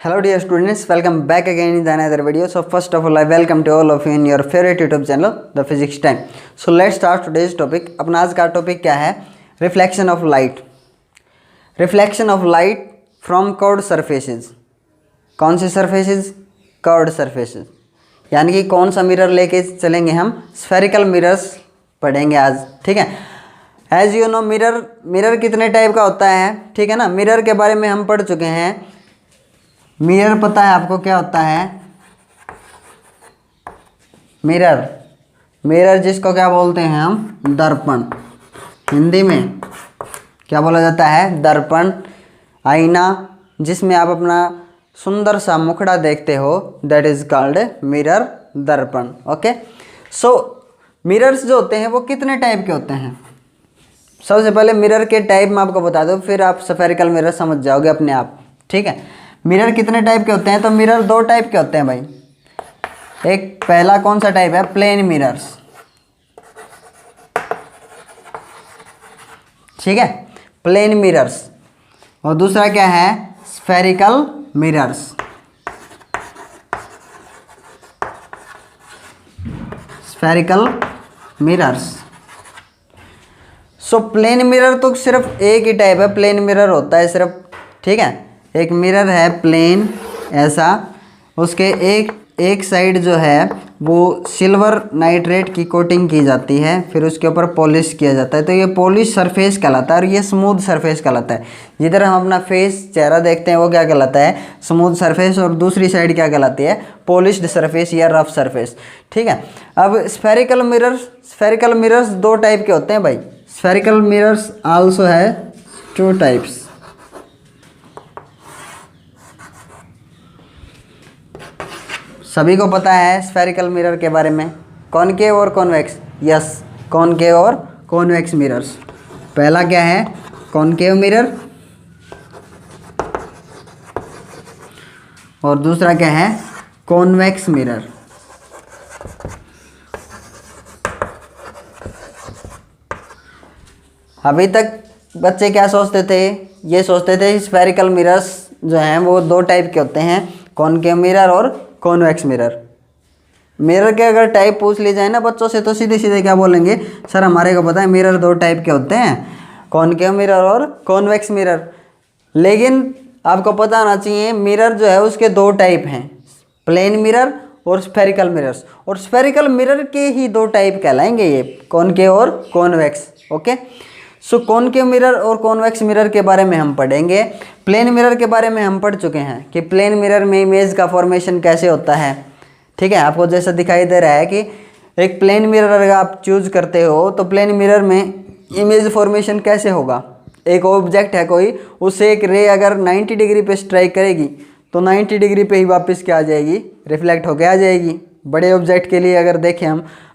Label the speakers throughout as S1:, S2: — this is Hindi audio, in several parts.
S1: Hello dear students, welcome back again in the another video. So first of all I welcome to all of you in your favorite YouTube channel The Physics Time. So let's start today's topic. अपना आज का टॉपिक क्या है? Reflection of light. Reflection of light from curved surfaces. कौन से सरफेसेस? Curved surfaces. यानी कि कौन सा मिरर लेके चलेंगे हम? स्फेरिकल मिरर्स पढ़ेंगे आज. ठीक है. एज यू नो मिरर कितने टाइप का होता है? ठीक है ना. मिरर के बारे में हम पढ़ चुके हैं. मिरर पता है आपको क्या होता है? मिरर जिसको क्या बोलते हैं हम? दर्पण. हिंदी में क्या बोला जाता है? दर्पण, आईना, जिसमें आप अपना सुंदर सा मुखड़ा देखते हो, दैट इज कॉल्ड मिरर, दर्पण. ओके. सो मिरर्स जो होते हैं वो कितने टाइप के होते हैं? सबसे पहले मिरर के टाइप मैं आपको बता दूं, फिर आप स्फेरिकल मिरर समझ जाओगे अपने आप. ठीक है. मिरर कितने टाइप के होते हैं? तो मिरर दो टाइप के होते हैं भाई. एक पहला कौन सा टाइप है? Plane mirrors. ठीक है, प्लेन मिरर्स. और दूसरा क्या है? Spherical mirrors. Spherical mirrors. So plane mirror तो सिर्फ एक ही टाइप है. प्लेन मिरर होता है सिर्फ. ठीक है. एक मिरर है प्लेन ऐसा, उसके एक साइड जो है वो सिल्वर नाइट्रेट की कोटिंग की जाती है, फिर उसके ऊपर पॉलिश किया जाता है. तो ये पॉलिश सरफेस कहलाता है और ये स्मूथ सरफेस कहलाता है. जिधर हम अपना फेस चेहरा देखते हैं वो क्या कहलाता है? Smooth surface. और दूसरी साइड क्या कहलाती है? पॉलिश्ड सरफेस या रफ सरफेस. ठीक है. अब स्फेरिकल मिरर्स दो टाइप के होते हैं भाई. स्फेरिकल मिरर्स आल्सो है टू टाइप्स. सभी को पता है स्फेरिकल मिरर के बारे में. कॉनकेव और कॉन्वेक्स. यस, कॉनकेव और कॉन्वेक्स मिरर्स. पहला क्या है? Concave mirror. और दूसरा क्या है? Convex mirror. अभी तक बच्चे क्या सोचते थे? ये सोचते थे स्फेरिकल मिरर्स जो हैं वो दो टाइप के होते हैं, कॉनकेव मिरर और कॉन्वेक्स मिरर. मिरर के अगर टाइप पूछ ली जाए ना बच्चों से तो सीधे सीधे क्या बोलेंगे? सर हमारे को पता है मिरर दो टाइप के होते हैं, कॉनकेव मिरर और कॉन्वेक्स मिरर. लेकिन आपको पता होना चाहिए मिरर जो है उसके दो टाइप हैं, प्लेन मिरर और स्फेरिकल मिरर्स. और स्फेरिकल मिरर के ही दो टाइप कहलाएंगे ये, कॉनकेव और कॉन्वेक्स. ओके. सो कॉनकेव मिरर और कॉन्वेक्स मिरर के बारे में हम पढ़ेंगे. प्लेन मिरर के बारे में हम पढ़ चुके हैं कि प्लेन मिरर में इमेज का फॉर्मेशन कैसे होता है. ठीक है. आपको जैसा दिखाई दे रहा है कि एक प्लेन मिरर अगर आप चूज करते हो तो प्लेन मिरर में इमेज फॉर्मेशन कैसे होगा? एक ऑब्जेक्ट है कोई, उससे एक रे अगर 90 डिग्री पे स्ट्राइक करेगी तो 90 डिग्री पे ही वापस क्या आ जाएगी? रिफ्लेक्ट होके आ जाएगी. बड़े ऑब्जेक्ट के लिए अगर देखें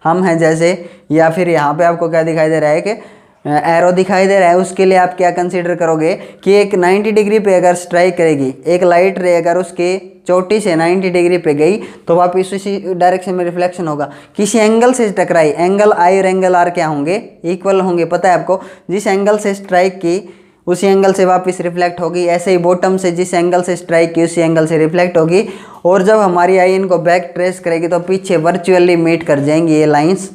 S1: हम हैं जैसे, या फिर यहाँ पे आपको क्या दिखाई दे रहा है कि एरो दिखाई दे रहा है, उसके लिए आप क्या कंसीडर करोगे कि एक 90 डिग्री पे अगर स्ट्राइक करेगी एक लाइट रे, अगर उसके चोटी से 90 डिग्री पे गई तो वापस उसी डायरेक्शन में रिफ्लेक्शन होगा. किसी एंगल से टकराई, एंगल आई और एंगल आर क्या होंगे? इक्वल होंगे. पता है आपको? जिस एंगल से स्ट्राइक की उसी एंगल से वापस रिफ्लेक्ट होगी. ऐसे ही बॉटम से जिस एंगल से स्ट्राइक की उसी एंगल से रिफ्लेक्ट होगी. और जब हमारी आई इनको बैक ट्रेस करेगी तो पीछे वर्चुअली मीट कर जाएंगी ये लाइन्स.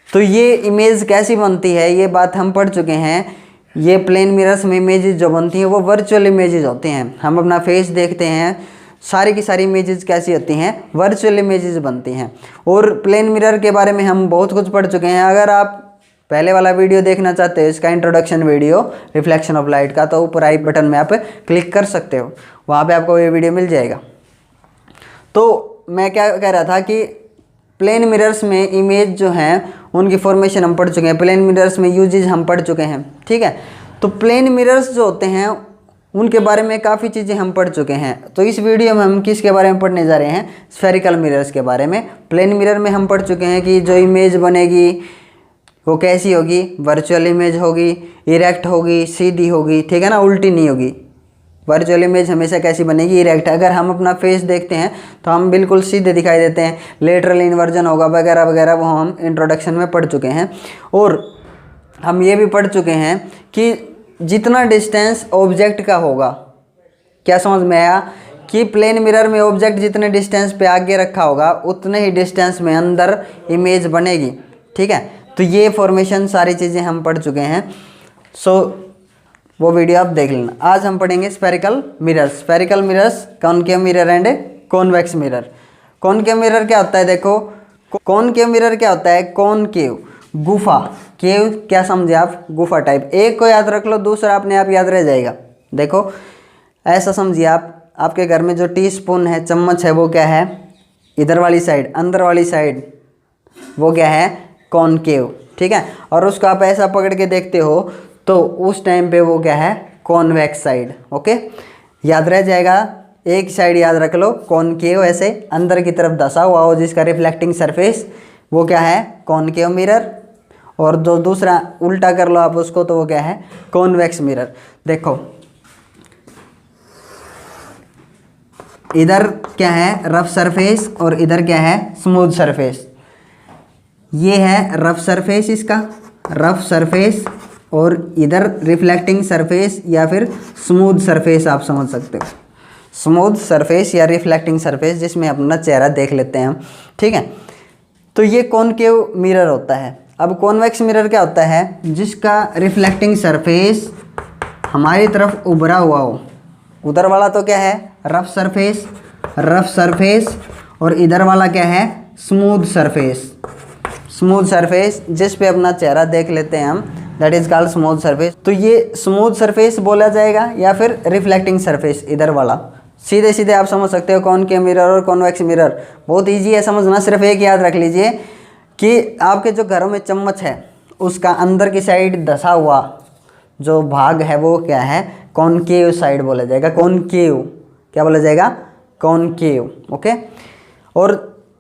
S1: तो ये इमेज कैसी बनती है ये बात हम पढ़ चुके हैं. ये प्लेन मिरर्स में इमेजेस जो बनती हैं वो वर्चुअल इमेजेस होते हैं. हम अपना फेस देखते हैं, सारी की सारी इमेजेस कैसी होती हैं? वर्चुअल इमेजेस बनती हैं. और प्लेन मिरर के बारे में हम बहुत कुछ पढ़ चुके हैं. अगर आप पहले वाला वीडियो देखना चाहते हो, इसका introduction video reflection of light का, तो ऊपर आई बटन में आप क्लिक कर सकते हो, वहाँ पर आपको ये वीडियो मिल जाएगा. तो मैं क्या कह रहा था कि प्लेन मिरर्स में इमेज जो हैं उनकी फॉर्मेशन हम पढ़ चुके हैं. प्लेन मिरर्स में यूजेज हम पढ़ चुके हैं. ठीक है. तो प्लेन मिरर्स जो होते हैं उनके बारे में काफ़ी चीज़ें हम पढ़ चुके हैं. तो इस वीडियो में हम किसके बारे में पढ़ने जा रहे हैं? स्फेरिकल मिरर्स के बारे में. प्लेन मिरर में हम पढ़ चुके हैं कि जो इमेज बनेगी वो कैसी होगी? वर्चुअल इमेज होगी, इरेक्ट होगी, सीधी होगी. ठीक है ना, उल्टी नहीं होगी. वर्चुअल इमेज हमेशा कैसी बनेगी? इरेक्ट. अगर हम अपना फेस देखते हैं तो हम बिल्कुल सीधे दिखाई देते हैं. लेटरल इन्वर्जन होगा वगैरह वगैरह, वो हम इंट्रोडक्शन में पढ़ चुके हैं. और हम ये भी पढ़ चुके हैं कि जितना डिस्टेंस ऑब्जेक्ट का होगा, क्या समझ में आया कि प्लेन मिरर में ऑब्जेक्ट जितने डिस्टेंस पे आगे रखा होगा उतने ही डिस्टेंस में अंदर इमेज बनेगी। ठीक है, तो ये फॉर्मेशन सारी चीज़ें हम पढ़ चुके हैं, सो वो वीडियो आप देख लेना। आज हम पढ़ेंगे spherical mirrors. Spherical mirrors, concave mirror and convex mirror. Concave mirror क्या होता है, देखो कॉनकेव मिरर क्या होता है, कॉनकेव गुफा, केव क्या समझे आप, गुफा टाइप। एक को याद रख लो, दूसरा अपने आप याद रह जाएगा। देखो ऐसा समझिए आप, आपके घर में जो टी स्पून है, चम्मच है, वो क्या है, इधर वाली साइड, अंदर वाली साइड, वो क्या है, कॉनकेव। ठीक है, और उसको आप ऐसा पकड़ के देखते हो तो उस टाइम पे वो क्या है, कॉन्वेक्स साइड। ओके, याद रह जाएगा। एक साइड याद रख लो, कॉनकेव ऐसे अंदर की तरफ धंसा हुआ हो जिसका रिफ्लेक्टिंग सरफेस, वो क्या है, कॉनकेव मिरर। और जो दूसरा उल्टा कर लो आप उसको, तो वो क्या है, कॉन्वेक्स मिरर। देखो इधर क्या है, रफ सरफेस, और इधर क्या है, स्मूथ सरफेस। ये है रफ सरफेस, इसका रफ सरफेस, और इधर रिफ्लेक्टिंग सरफेस या फिर स्मूथ सरफेस आप समझ सकते हो। स्मूथ सरफेस या रिफ्लेक्टिंग सरफेस जिसमें अपना चेहरा देख लेते हैं हम। ठीक है, तो ये कॉनकेव मिरर होता है। अब कॉन्वेक्स मिरर क्या होता है, जिसका रिफ्लेक्टिंग सरफेस हमारी तरफ उभरा हुआ हो। उधर वाला तो क्या है, रफ सरफेस, रफ सरफेस, और इधर वाला क्या है, स्मूथ सरफेस। स्मूथ सरफेस जिस पे अपना चेहरा देख लेते हैं हम, that is called smooth surface. तो ये स्मूथ सरफेस बोला जाएगा या फिर रिफ्लेक्टिंग सरफेस, इधर वाला। सीधे सीधे आप समझ सकते हो कॉनकेव मिरर और कॉन्वेक्स मिरर, बहुत इजी है समझना। सिर्फ एक याद रख लीजिए कि आपके जो घरों में चम्मच है उसका अंदर की साइड धंसा हुआ जो भाग है वो क्या है, कॉनकेव साइड बोला जाएगा। कॉनकेव क्या बोला जाएगा, कॉनकेव। ओके, और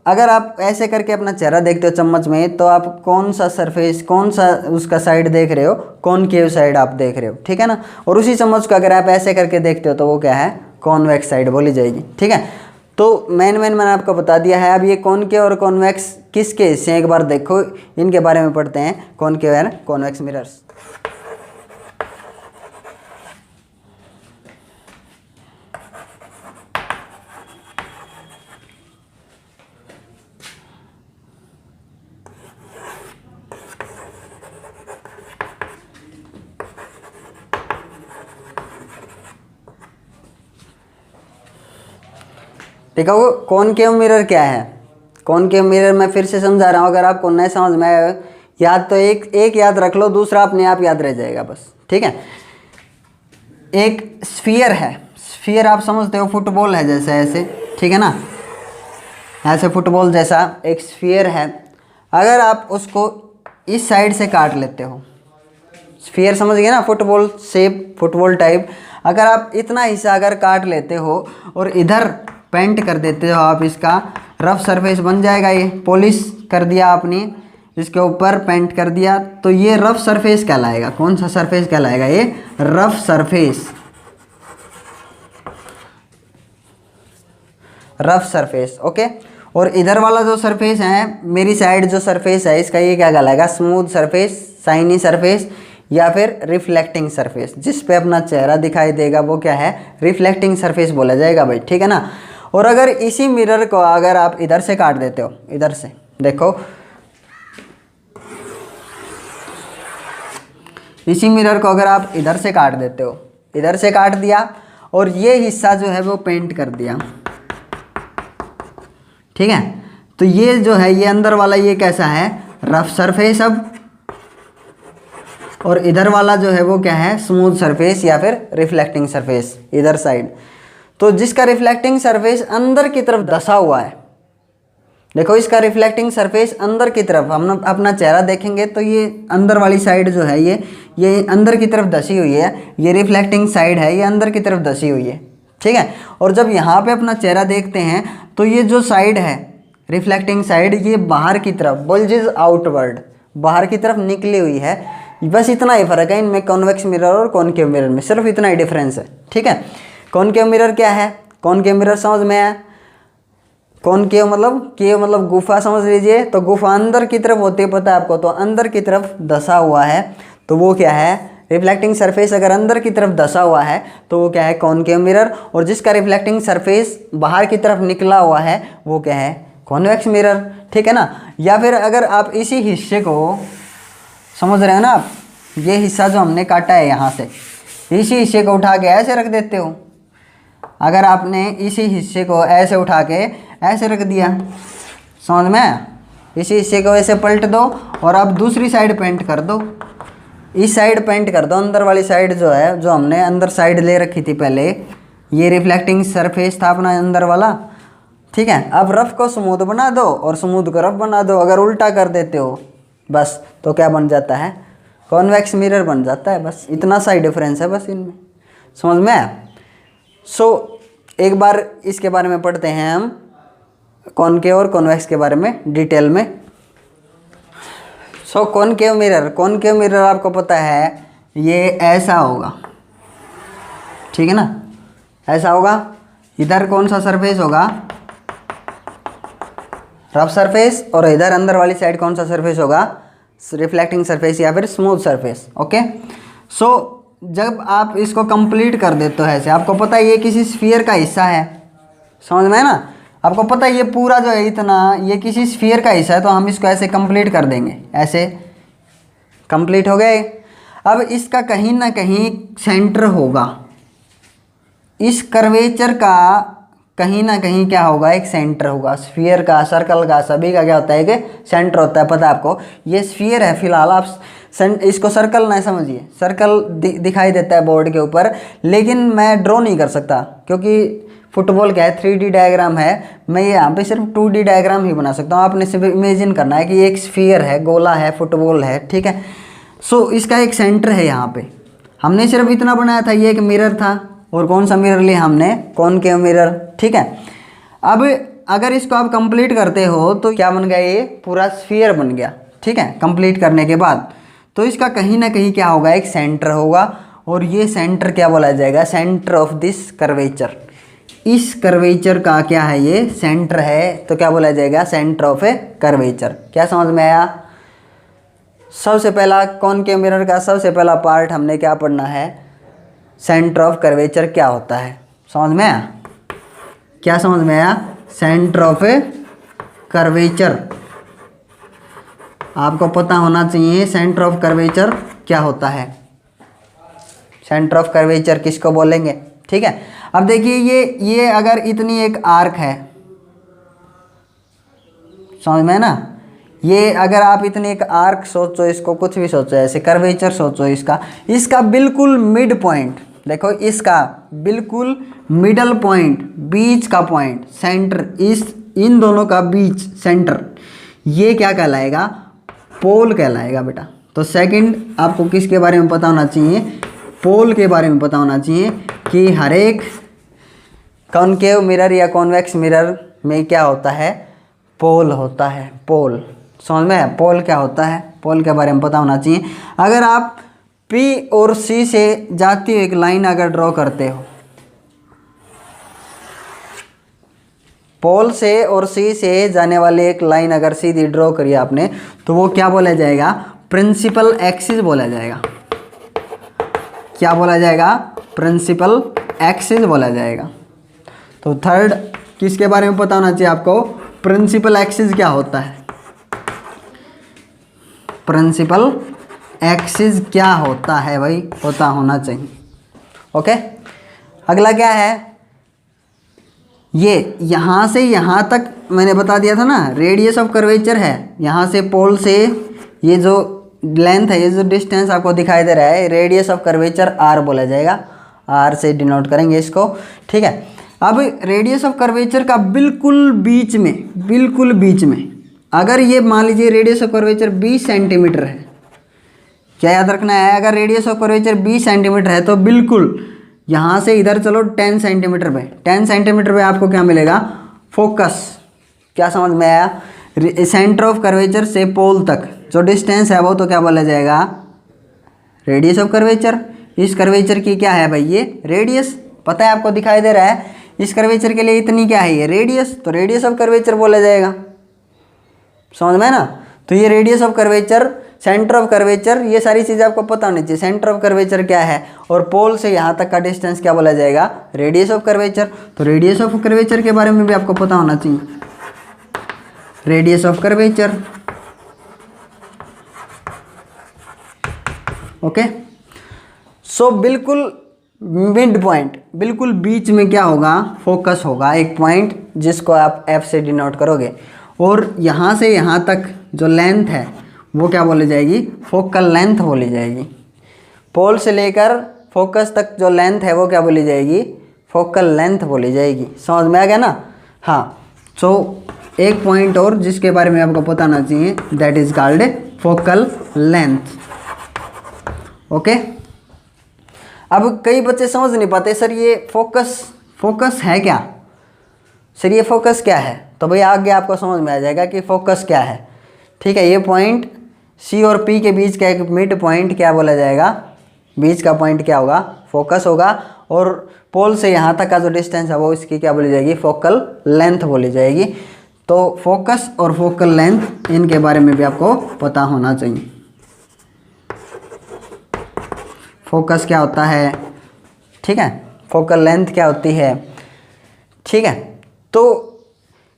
S1: अगर आप ऐसे करके अपना चेहरा देखते हो चम्मच में, तो आप कौन सा सरफेस, कौन सा उसका साइड देख रहे हो, कॉनकेव साइड आप देख रहे हो। ठीक है ना, और उसी चम्मच को अगर आप ऐसे करके देखते हो तो वो क्या है, कॉन्वेक्स साइड बोली जाएगी। ठीक है, तो मैंने आपको बता दिया है। अब ये कॉनकेव और कॉन्वेक्स किसके हिस्से हैं, एक बार देखो, इनके बारे में पढ़ते हैं, कॉनकेव एंड कॉन्वेक्स मिरर्स। ठीक है, वो कॉनकेव मिरर क्या है, कॉनकेव मिरर मैं फिर से समझा रहा हूँ, अगर आपको नहीं समझ में आया, याद तो एक याद रख लो, दूसरा अपने आप याद रह जाएगा बस। ठीक है, एक स्फीयर है, स्फीयर आप समझते हो, फुटबॉल है जैसे ऐसे, ठीक है ना, ऐसे फुटबॉल जैसा एक स्फीयर है। अगर आप उसको इस साइड से काट लेते हो, स्फीयर समझ गए ना, फुटबॉल शेप, फुटबॉल टाइप। अगर आप इतना हिस्सा अगर काट लेते हो और इधर पेंट कर देते हो आप, इसका रफ सरफेस बन जाएगा। ये पॉलिश कर दिया आपने, इसके ऊपर पेंट कर दिया, तो ये रफ सरफेस कहलाएगा। कौन सा सरफेस कहलाएगा, ये rough surface, rough surface. Okay, और इधर वाला जो सरफेस है, मेरी साइड जो सरफेस है, इसका ये क्या कहलाएगा, स्मूथ सरफेस, शाइनी सरफेस, या फिर रिफ्लेक्टिंग सरफेस। जिस पे अपना चेहरा दिखाई देगा वो क्या है, रिफ्लेक्टिंग सरफेस बोला जाएगा भाई। ठीक है ना, और अगर इसी मिरर को अगर आप इधर से काट देते हो, इधर से देखो, इसी मिरर को अगर आप इधर से काट देते हो, इधर से काट दिया, और ये हिस्सा जो है वो पेंट कर दिया, ठीक है, तो ये जो है, ये अंदर वाला ये कैसा है, रफ सरफेस। अब और इधर वाला जो है वो क्या है, स्मूथ सरफेस या फिर रिफ्लेक्टिंग सरफेस, इधर साइड। तो जिसका रिफ्लेक्टिंग सरफेस अंदर की तरफ धंसा हुआ है, देखो इसका रिफ्लेक्टिंग सरफेस अंदर की तरफ, हम अपना चेहरा देखेंगे तो ये अंदर वाली साइड जो है, ये अंदर की तरफ धसी हुई है, ये रिफ्लेक्टिंग साइड है, ये अंदर की तरफ धसी हुई है। ठीक है, और जब यहाँ पे अपना चेहरा देखते हैं तो ये जो साइड है, रिफ्लेक्टिंग साइड, ये बाहर की तरफ, बुल्जेस आउटवर्ड, बाहर की तरफ निकली हुई है। बस इतना ही फर्क है इनमें, कॉन्वेक्स मिरर और कॉनकेव मिरर में, सिर्फ इतना ही डिफरेंस है। ठीक है, कॉनकेव मिरर क्या है, कॉनकेव मिरर समझ में आया, कॉनकेव मतलब केव मतलब गुफा समझ लीजिए, तो गुफा अंदर की तरफ होती है, पता है आपको, तो अंदर की तरफ धंसा हुआ है, तो वो क्या है, रिफ्लेक्टिंग सरफेस अगर अंदर की तरफ धसा हुआ है तो वो क्या है, कॉनकेव मिरर, और जिसका रिफ्लेक्टिंग सरफेस बाहर की तरफ निकला हुआ है वो क्या है, कॉन्वेक्स मिरर। ठीक है ना। या फिर अगर आप इसी हिस्से को समझ रहे हो ना आप, ये हिस्सा जो हमने काटा है यहाँ से, इसी हिस्से को उठा के ऐसे रख देते हो। अगर आपने इसी हिस्से को ऐसे उठा के ऐसे रख दिया, समझ में, इसी हिस्से को ऐसे पलट दो और अब दूसरी साइड पेंट कर दो, इस साइड पेंट कर दो, अंदर वाली साइड जो है, जो हमने अंदर साइड ले रखी थी पहले, ये रिफ्लेक्टिंग सरफेस था अपना अंदर वाला। ठीक है। अब रफ को स्मूथ बना दो और स्मूथ को रफ बना दो। अगर उल्टा कर देते हो बस तो क्या बन जाता है, कॉन्वेक्स मिरर बन जाता है। बस इतना सा ही डिफरेंस है बस इनमें, समझ में आया। सो एक बार इसके बारे में पढ़ते हैं हम, कॉनकेव और कॉन्वेक्स के बारे में डिटेल में। सो कॉनकेव मिरर आपको पता है ये ऐसा होगा, ठीक है ना, ऐसा होगा। इधर कौन सा सरफेस होगा, रफ सरफेस, और इधर अंदर वाली साइड कौन सा सरफेस होगा, रिफ्लेक्टिंग सरफेस या फिर स्मूथ सरफेस। ओके। सो जब आप इसको कंप्लीट कर देते हो ऐसे, आपको पता है ये किसी स्फीयर का हिस्सा है, समझ में है ना, आपको पता है ये पूरा जो है इतना, ये किसी स्फीयर का हिस्सा है, तो हम इसको ऐसे कंप्लीट कर देंगे, ऐसे कंप्लीट हो गए। अब इसका कहीं ना कहीं सेंटर होगा, इस कर्वेचर का कहीं ना कहीं क्या होगा, एक सेंटर होगा। स्फीयर का, सर्कल का, सभी का क्या होता है कि सेंटर होता है, पता है आपको। ये स्फीयर है फिलहाल, आप इसको सर्कल ना समझिए, सर्कल दिखाई देता है बोर्ड के ऊपर, लेकिन मैं ड्रॉ नहीं कर सकता क्योंकि फुटबॉल क्या है, 3D डायग्राम है। मैं ये यहाँ पे सिर्फ 2D डायग्राम ही बना सकता हूँ। आपने सिर्फ इमेजिन करना है कि एक स्फीयर है, गोला है, फुटबॉल है, ठीक है। सो इसका एक सेंटर है यहाँ पे। हमने सिर्फ इतना बनाया था, ये एक मिरर था, और कौन सा मिरर लिया हमने, कॉनकेव मिरर, ठीक है। अब अगर इसको आप कंप्लीट करते हो तो क्या बन गया, ये पूरा स्फीयर बन गया, ठीक है। कंप्लीट करने के बाद तो इसका कहीं ना कहीं क्या होगा, एक सेंटर होगा, और ये सेंटर क्या बोला जाएगा, सेंटर ऑफ दिस कर्वेचर। इस कर्वेचर का क्या है, ये सेंटर है, तो क्या बोला जाएगा, सेंटर ऑफ ए कर्वेचर। क्या समझ में आया। सबसे पहला कॉनकेव मिरर का सबसे पहला पार्ट हमने क्या पढ़ना है, सेंटर ऑफ कर्वेचर क्या होता है। समझ में आया, क्या समझ में आया, सेंटर ऑफ ए कर्वेचर। आपको पता होना चाहिए सेंटर ऑफ कर्वेचर क्या होता है, सेंटर ऑफ कर्वेचर किसको बोलेंगे, ठीक है। अब देखिए ये अगर इतनी एक आर्क है, समझ में ना, ये अगर आप इतनी एक आर्क सोचो, इसको कुछ भी सोचो, ऐसे कर्वेचर सोचो, इसका बिल्कुल मिड पॉइंट देखो, इसका बिल्कुल मिडल पॉइंट, बीच का पॉइंट, सेंटर, इन दोनों का बीच सेंटर, ये क्या कहलाएगा, पोल कहलाएगा बेटा। तो सेकंड आपको किसके बारे में पता होना चाहिए, पोल के बारे में पता होना चाहिए कि हर एक कॉनकेव मिरर या कॉन्वेक्स मिरर में क्या होता है, पोल होता है, पोल। समझ में, पोल क्या होता है, पोल के बारे में पता होना चाहिए। अगर आप P और C से जाती हुई एक लाइन अगर ड्रॉ करते हो, पोल से और C से जाने वाली एक लाइन अगर सीधी ड्रॉ करी आपने, तो वो क्या बोला जाएगा, प्रिंसिपल एक्सिस बोला जाएगा। क्या बोला जाएगा, प्रिंसिपल एक्सिस बोला जाएगा। तो थर्ड किसके बारे में पता होना चाहिए आपको, प्रिंसिपल एक्सिस क्या होता है, प्रिंसिपल एक्सिस क्या होता है भाई, पता होना चाहिए। ओके। अगला क्या है, ये यहाँ से यहाँ तक मैंने बता दिया था ना, रेडियस ऑफ कर्वेचर है, यहाँ से पोल से ये जो लेंथ है, ये जो डिस्टेंस आपको दिखाई दे रहा है, रेडियस ऑफ कर्वेचर R बोला जाएगा, R से डिनोट करेंगे इसको, ठीक है। अब रेडियस ऑफ कर्वेचर का बिल्कुल बीच में अगर ये मान लीजिए रेडियस ऑफ कर्वेचर 20 सेंटीमीटर है, क्या याद रखना है, अगर रेडियस ऑफ कर्वेचर 20 सेंटीमीटर है तो बिल्कुल यहाँ से इधर चलो 10 सेंटीमीटर पे, 10 सेंटीमीटर पे आपको क्या मिलेगा, फोकस। क्या समझ में आया, सेंटर ऑफ कर्वेचर से पोल तक जो डिस्टेंस है वो तो क्या बोला जाएगा, रेडियस ऑफ कर्वेचर। इस कर्वेचर की क्या है भाई, ये रेडियस, पता है आपको दिखाई दे रहा है, इस कर्वेचर के लिए इतनी क्या है, ये रेडियस, तो रेडियस ऑफ कर्वेचर बोला जाएगा। समझ में ना। तो ये radius of curvature centre of curvature, ये सारी चीज़ें आपको पता होनी चाहिए। सेंटर ऑफ कर्वेचर क्या है और पोल से यहाँ तक का डिस्टेंस क्या बोला जाएगा, रेडियस ऑफ कर्वेचर। तो रेडियस ऑफ कर्वेचर के बारे में भी आपको पता होना चाहिए, रेडियस ऑफ कर्वेचर। ओके, सो बिल्कुल मिड पॉइंट, बिल्कुल बीच में क्या होगा, फोकस होगा, एक पॉइंट जिसको आप एफ से डिनोट करोगे। और यहाँ से यहाँ तक जो लेंथ है वो क्या बोली जाएगी, फोकल लेंथ बोली जाएगी। पोल से लेकर फोकस तक जो लेंथ है वो क्या बोली जाएगी, फोकल लेंथ बोली जाएगी। समझ में आ गया ना। हाँ, सो एक पॉइंट और जिसके बारे में आपको पता होना चाहिए, that is called focal length. Okay, अब कई बच्चे समझ नहीं पाते सर ये फोकस है क्या, सर ये फोकस क्या है। तो भाई आगे आपको समझ में आ जाएगा कि फोकस क्या है। ठीक है, ये पॉइंट सी और पी के बीच का एक मिड पॉइंट क्या बोला जाएगा, बीच का पॉइंट क्या होगा, फोकस होगा। और पोल से यहाँ तक का जो डिस्टेंस है वो इसकी क्या बोली जाएगी, फोकल लेंथ बोली जाएगी। तो फोकस और फोकल लेंथ, इनके बारे में भी आपको पता होना चाहिए। फोकस क्या होता है, ठीक है, फोकल लेंथ क्या होती है, ठीक है। तो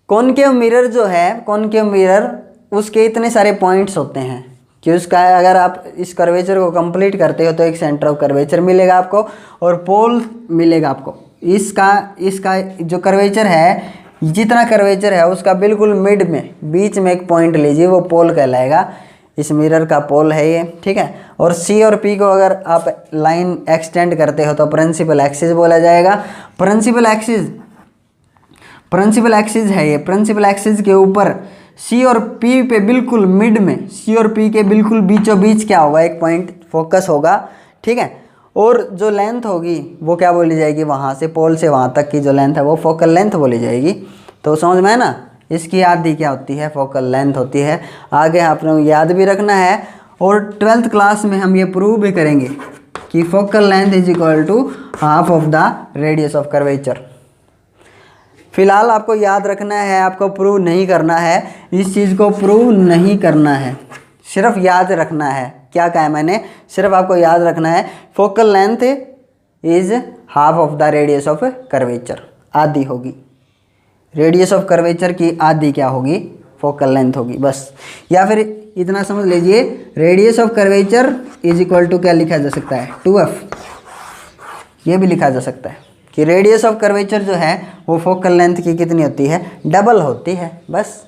S1: कॉनकेव मिरर जो है, कॉनकेव मिरर उसके इतने सारे पॉइंट्स होते हैं कि उसका अगर आप इस कर्वेचर को कंप्लीट करते हो तो एक सेंटर ऑफ कर्वेचर मिलेगा आपको और पोल मिलेगा आपको। इसका जो कर्वेचर है, जितना कर्वेचर है उसका बिल्कुल मिड में, बीच में एक पॉइंट लीजिए, वो पोल कहलाएगा। इस मिरर का पोल है ये, ठीक है। और सी और पी को अगर आप लाइन एक्सटेंड करते हो तो प्रिंसिपल एक्सिस बोला जाएगा। प्रिंसिपल एक्सिस है ये। प्रिंसिपल एक्सिस के ऊपर सी और पी पे बिल्कुल मिड में, सी और पी के बिल्कुल बीचों बीच क्या होगा, एक पॉइंट फोकस होगा, ठीक है। और जो लेंथ होगी वो क्या बोली जाएगी, वहाँ से पोल से वहाँ तक की जो लेंथ है वो फोकल लेंथ बोली जाएगी। तो समझ में है ना, इसकी आधी क्या होती है, फोकल लेंथ होती है। आगे आपने याद भी रखना है और 12th क्लास में हम ये प्रूव भी करेंगे कि focal length is equal to half of the radius of curvature. फिलहाल आपको याद रखना है, आपको प्रूव नहीं करना है, इस चीज़ को प्रूव नहीं करना है, सिर्फ याद रखना है। क्या कहा है मैंने, सिर्फ आपको याद रखना है focal length is half of the radius of curvature, आधी होगी। रेडियस ऑफ कर्वेचर की आधी क्या होगी, फोकल लेंथ होगी, बस। या फिर इतना समझ लीजिए, radius of curvature is equal to क्या लिखा जा सकता है, 2f। ये भी लिखा जा सकता है कि रेडियस ऑफ कर्वेचर जो है वो फोकल लेंथ की कितनी होती है, डबल होती है, बस।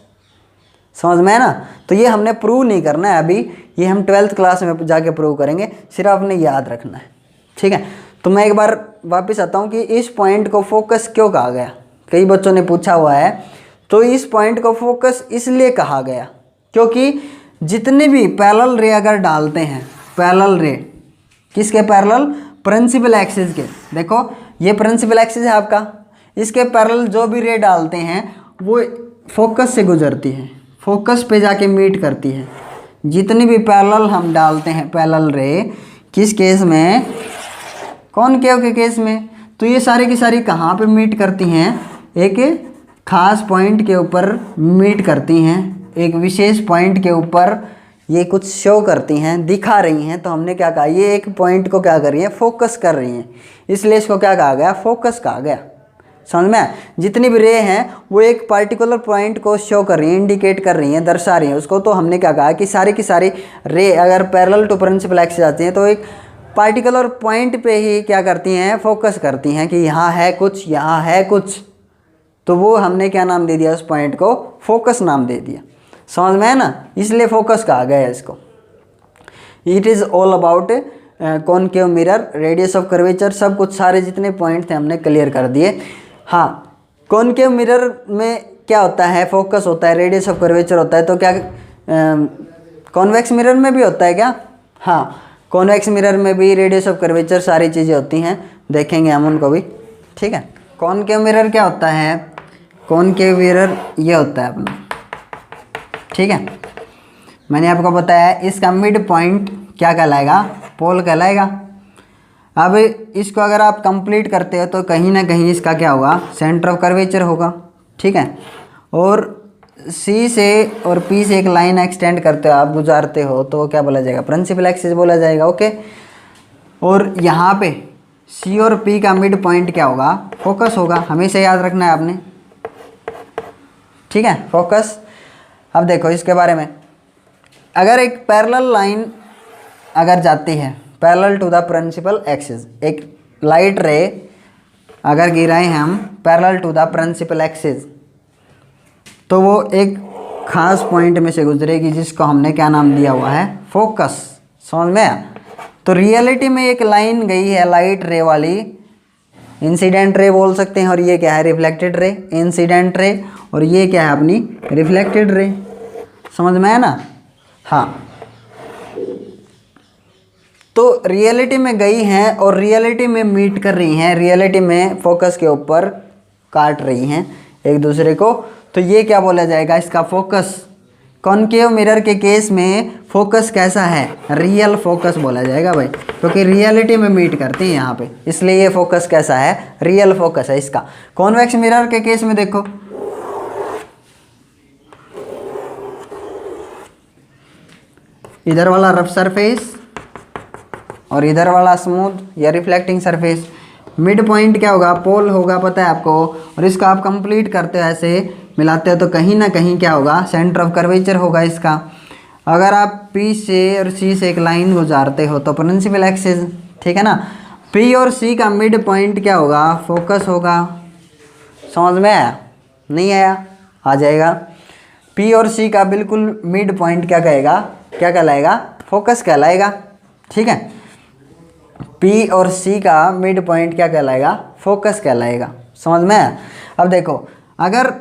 S1: समझ में है ना। तो ये हमने प्रूव नहीं करना है अभी, ये हम 12th क्लास में जाके प्रूव करेंगे, सिर्फ आपने याद रखना है, ठीक है। तो मैं एक बार वापस आता हूँ कि इस पॉइंट को फोकस क्यों कहा गया, कई बच्चों ने पूछा हुआ है। तो इस पॉइंट को फोकस इसलिए कहा गया क्योंकि जितने भी पैरेलल रे अगर डालते हैं, पैरेलल रे किसके पैरेलल, प्रिंसिपल एक्सिस के। देखो ये प्रिंसिपल एक्सिस है आपका, इसके पैरेलल जो भी रे डालते हैं वो फोकस से गुजरती है, फोकस पे जाके मीट करती है। जितनी भी पैरेलल हम डालते हैं, पैरेलल रे किस केस में, कॉनकेव के केस में, तो ये सारी की सारी कहाँ पे मीट करती हैं, एक खास पॉइंट के ऊपर मीट करती हैं, एक विशेष पॉइंट के ऊपर ये कुछ शो करती हैं, दिखा रही हैं। तो हमने क्या कहा, ये एक पॉइंट को क्या कर रही हैं, फोकस कर रही हैं, इसलिए इसको क्या कहा गया, फोकस कहा गया। समझ में, जितनी भी रे हैं वो एक पार्टिकुलर पॉइंट को शो कर रही हैं, इंडिकेट कर रही हैं, दर्शा रही हैं उसको। तो हमने क्या कहा कि सारी की सारी रे अगर पैरेलल टू प्रिंसिपल एक्सिस आती हैं तो एक पार्टिकुलर पॉइंट पे ही क्या करती हैं, फोकस करती हैं कि यहाँ है कुछ, यहाँ है कुछ। तो वो हमने क्या नाम दे दिया, उस पॉइंट को फोकस नाम दे दिया। समझ में है ना, इसलिए फोकस कहा गया है इसको। It is all about concave mirror, radius of curvature, सब कुछ सारे जितने पॉइंट थे हमने क्लियर कर दिए। हाँ, कॉनकेव मिरर में क्या होता है, फोकस होता है, रेडियस ऑफ कर्वेचर होता है। तो क्या कॉन्वेक्स मिरर में भी होता है क्या, हाँ, कॉन्वेक्स मिरर में भी रेडियस ऑफ कर्वेचर सारी चीज़ें होती हैं, देखेंगे हम उनको भी, ठीक है। कॉनकेव मिरर क्या होता है, कॉनकेव मिरर ये होता है अपना, ठीक है। मैंने आपको बताया इसका मिड पॉइंट क्या कहलाएगा, पोल कहलाएगा। अब इसको अगर आप कंप्लीट करते हो तो कहीं ना कहीं इसका क्या होगा, सेंटर ऑफ कर्वेचर होगा, ठीक है। और सी से और पी से एक लाइन एक्सटेंड करते हो आप, गुजारते हो, तो वो क्या बोला जाएगा? प्रिंसिपल एक्सिस बोला जाएगा। ओके, और यहाँ पे सी और पी का मिड पॉइंट क्या होगा? फोकस होगा, हमेशा याद रखना है आपने, ठीक है, फोकस। अब देखो इसके बारे में, अगर एक पैरेलल लाइन अगर जाती है parallel to the principal axis, एक लाइट रे अगर गिराए हैं हम parallel to the principal axis, तो वो एक खास पॉइंट में से गुजरेगी जिसको हमने क्या नाम दिया हुआ है? फोकस। समझ में आया? तो रियलिटी में एक लाइन गई है लाइट रे वाली, इंसिडेंट रे बोल सकते हैं, और ये क्या है? Reflected ray. इंसिडेंट रे और ये क्या है? अपनी रिफ्लेक्टेड रे। समझ में आया ना? हाँ, तो रियलिटी में गई हैं और रियलिटी में मीट कर रही हैं, रियलिटी में फोकस के ऊपर काट रही हैं एक दूसरे को, तो ये क्या बोला जाएगा? इसका फोकस। कॉनकेव मिरर के केस में फोकस कैसा है? रियल फोकस बोला जाएगा भाई, क्योंकि रियलिटी में मीट करते हैं यहाँ पे, इसलिए ये फोकस कैसा है? रियल फोकस है इसका। कॉन्वेक्स मिरर के केस में देखो, इधर वाला रफ सरफेस और इधर वाला स्मूथ या रिफ्लेक्टिंग सरफेस, मिड पॉइंट क्या होगा? पोल होगा, पता है आपको, और इसका आप कंप्लीट करते हो, ऐसे मिलाते हो तो कहीं ना कहीं क्या होगा? सेंटर ऑफ कर्वेचर होगा इसका। अगर आप पी से और सी से एक लाइन गुजारते हो तो प्रिंसिपल एक्सिस, ठीक है ना। पी और सी का मिड पॉइंट क्या होगा? फोकस होगा। समझ में आया? नहीं आया? आ जाएगा। पी और सी का बिल्कुल मिड पॉइंट क्या कहेगा? क्या कहलाएगा? फोकस कहलाएगा, ठीक है। पी और सी का मिड पॉइंट क्या कहलाएगा? फोकस कहलाएगा। समझ में आया? अब देखो, अगर